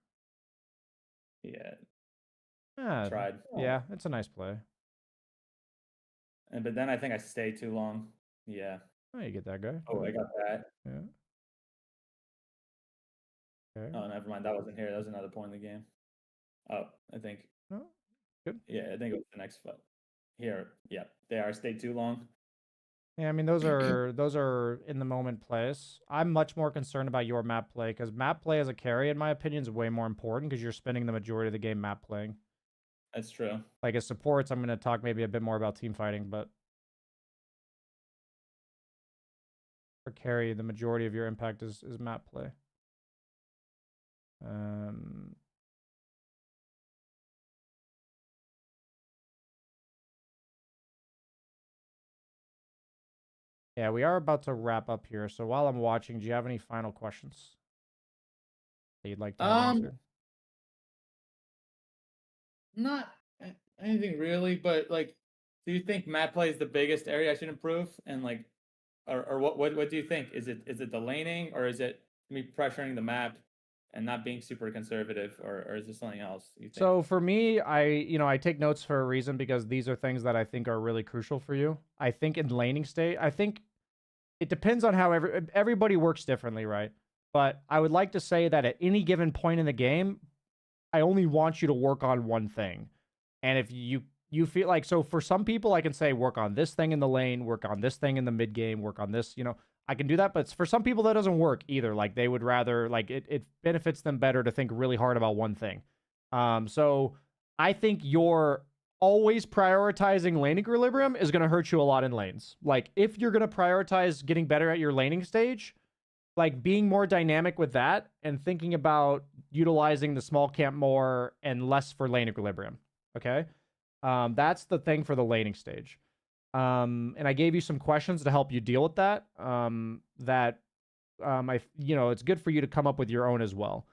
Yeah. Yeah, Tried. Yeah, it's a nice play. But then I think I stayed too long. Yeah. Oh, you get that guy. Oh, I got that. Yeah. Okay. Oh, never mind. That wasn't here. That was another point in the game. Oh, I think. No. Good. Yeah, I think it was the next fight. Here. Yeah. They are stayed too long. Yeah, I mean those are in the moment plays. I'm much more concerned about your map play because map play as a carry, in my opinion, is way more important because you're spending the majority of the game map playing. That's true. Like as supports, I'm going to talk maybe a bit more about team fighting, but for carry, the majority of your impact is map play. Yeah, we are about to wrap up here. So while I'm watching, do you have any final questions that you'd like to have answered? Not anything really, but like, do you think map play is the biggest area I should improve? And like, or what do you think? Is it the laning, or is it me pressuring the map and not being super conservative, or is there something else you think? So for me, I take notes for a reason because these are things that I think are really crucial for you. I think in laning state, I think it depends on how everybody works differently, right? But I would like to say that at any given point in the game, I only want you to work on one thing. And if you feel like, so for some people, I can say work on this thing in the lane, work on this thing in the mid game, work on this, I can do that. But for some people, that doesn't work either. Like they would rather, like it benefits them better to think really hard about one thing. So I think you're always prioritizing lane equilibrium is going to hurt you a lot in lanes. Like if you're going to prioritize getting better at your laning stage, like being more dynamic with that and thinking about utilizing the small camp more and less for lane equilibrium. Okay. That's the thing for the laning stage. And I gave you some questions to help you deal with that. It's good for you to come up with your own as well.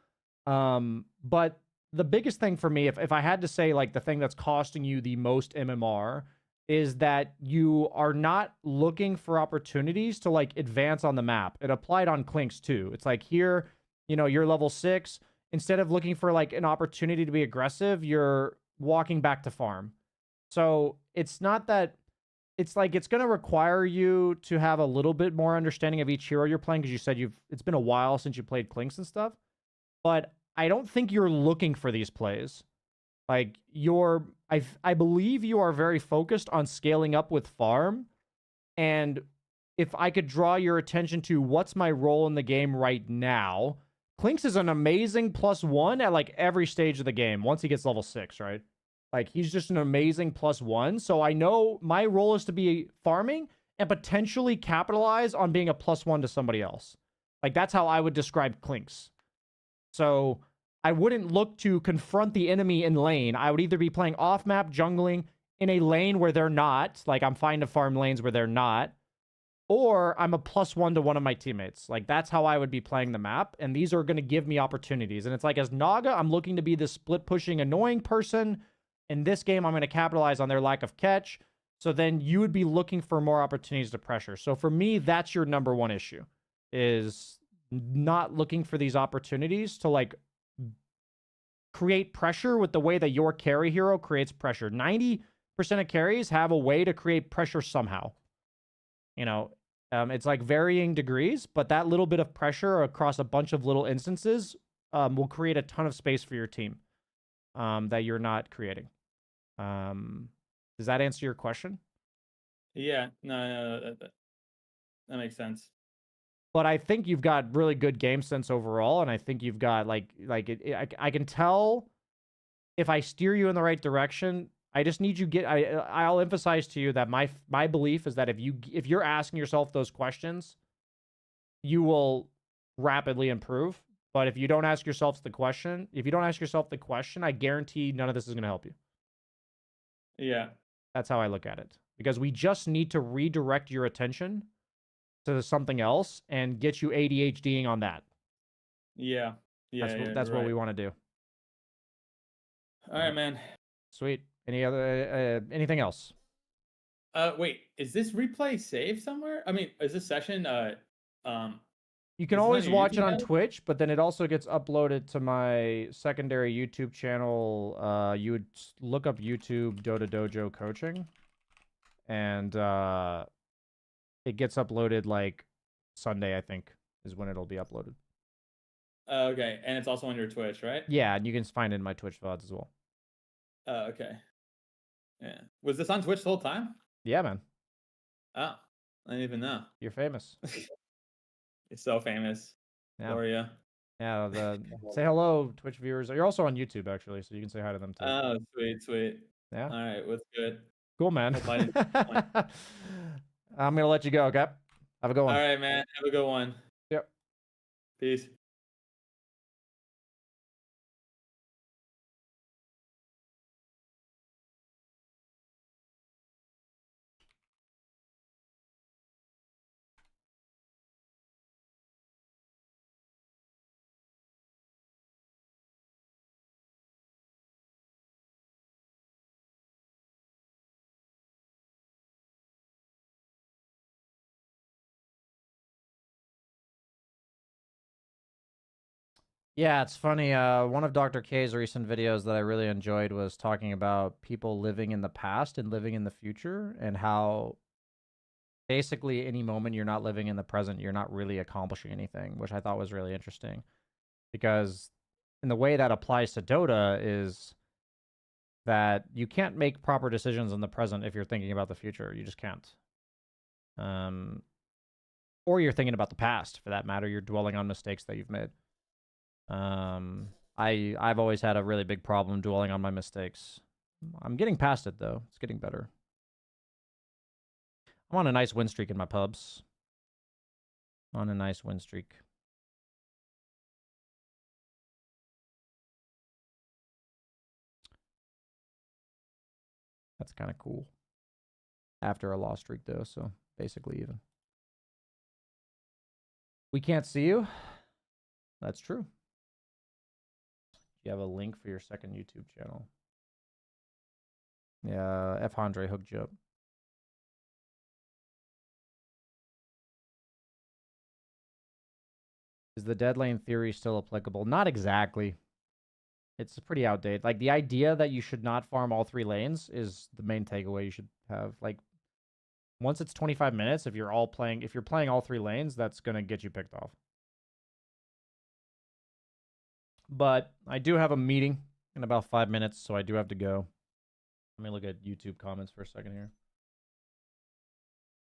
But the biggest thing for me, if I had to say like the thing that's costing you the most MMR is that you are not looking for opportunities to like advance on the map. It applied on Clinkx too. It's like here, you're level 6. Instead of looking for like an opportunity to be aggressive, you're walking back to farm. So it's not that, it's like it's going to require you to have a little bit more understanding of each hero you're playing because you said it's been a while since you played Clinkx and stuff. But I don't think you're looking for these plays. Like I believe you are very focused on scaling up with farm. And if I could draw your attention to what's my role in the game right now, Clinkx is an amazing +1 at like every stage of the game once he gets level 6, right? Like he's just an amazing +1. So I know my role is to be farming and potentially capitalize on being a +1 to somebody else. Like that's how I would describe Clinkx. So I wouldn't look to confront the enemy in lane. I would either be playing off map, jungling in a lane where they're not. Like I'm fine to farm lanes where they're not. Or I'm a +1 to one of my teammates. Like that's how I would be playing the map. And these are going to give me opportunities. And it's like as Naga, I'm looking to be the split pushing annoying person. In this game, I'm going to capitalize on their lack of catch. So then you would be looking for more opportunities to pressure. So for me, that's your number one issue, is not looking for these opportunities to like create pressure with the way that your carry hero creates pressure. 90% of carries have a way to create pressure somehow. It's like varying degrees, but that little bit of pressure across a bunch of little instances will create a ton of space for your team that you're not creating. Does that answer your question? Yeah, no, that makes sense. But I think you've got really good game sense overall, and I think you've got I can tell if I steer you in the right direction, I just need you I'll emphasize to you that my belief is that if you're asking yourself those questions, you will rapidly improve. But if you don't ask yourself the question, I guarantee none of this is going to help you. Yeah. That's how I look at it. Because we just need to redirect your attention to something else and get you ADHDing on that. Yeah. That's what we want to do. All right, man. Sweet. Anything else? Wait, is this replay saved somewhere? I mean, is this session You can always watch it on Twitch, but then it also gets uploaded to my secondary YouTube channel. You would look up YouTube Dota Dojo coaching, and it gets uploaded like Sunday, I think, is when it'll be uploaded. Okay, and it's also on your Twitch, right? Yeah, and you can find it in my Twitch VODs as well. Okay. Yeah. Was this on Twitch the whole time? Yeah, man. Oh, I didn't even know. You're famous. It's so famous. Yeah. Gloria. Yeah, say hello, Twitch viewers. You're also on YouTube, actually, so you can say hi to them, too. Oh, sweet. Yeah? All right, what's good? Cool, man. I'm going to let you go, okay? Have a good one. All right, man. Have a good one. Yep. Peace. Yeah, it's funny. One of Dr. K's recent videos that I really enjoyed was talking about people living in the past and living in the future, and how basically any moment you're not living in the present, you're not really accomplishing anything, which I thought was really interesting. Because in the way that applies to Dota is that you can't make proper decisions in the present if you're thinking about the future. You just can't. Or you're thinking about the past, for that matter. You're dwelling on mistakes that you've made. I've always had a really big problem dwelling on my mistakes. I'm getting past it, though. It's getting better. I'm on a nice win streak in my pubs. On a nice win streak. That's kind of cool. After a loss streak, though, so basically even. We can't see you. That's true. You have a link for your second YouTube channel. Yeah, F. Andre hooked you up. Is the dead lane theory still applicable? Not exactly. It's pretty outdated. Like, the idea that you should not farm all 3 lanes is the main takeaway you should have. Like, once it's 25 minutes, if you're playing all 3 lanes, that's going to get you picked off. But I do have a meeting in about 5 minutes, so I do have to go. Let me look at YouTube comments for a second here.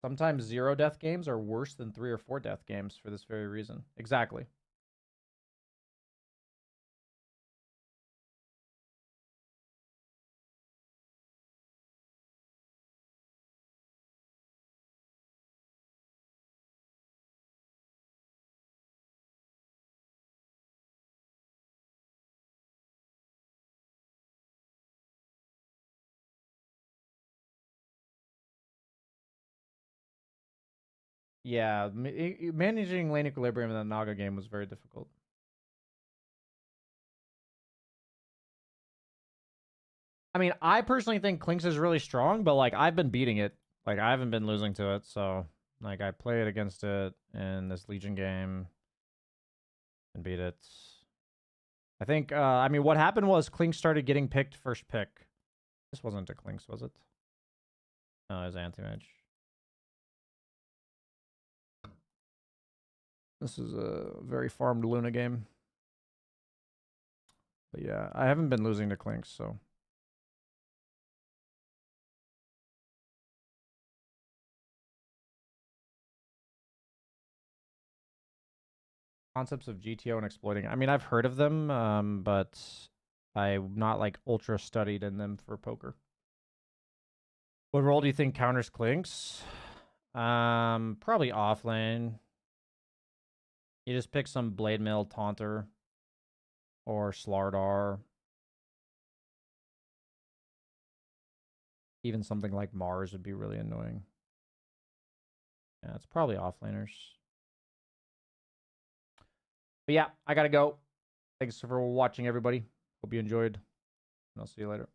Sometimes 0 death games are worse than 3 or 4 death games for this very reason. Exactly. Yeah, managing lane equilibrium in the Naga game was very difficult. I mean, I personally think Clinkx is really strong, but, like, I've been beating it. Like, I haven't been losing to it, so, like, I played against it in this Legion game and beat it. I think, I mean, what happened was Clinkx started getting picked first pick. This wasn't a Clinkx, was it? No, it was Anti-Mage. This is a very farmed Luna game. But yeah, I haven't been losing to Clinkx, so. Concepts of GTO and exploiting. I mean, I've heard of them, but I'm not like ultra studied in them for poker. What role do you think counters Clinkx? Probably offlane. You just pick some Blade Mill Taunter or Slardar. Even something like Mars would be really annoying. Yeah, it's probably offlaners. But yeah, I gotta go. Thanks for watching, everybody. Hope you enjoyed, and I'll see you later.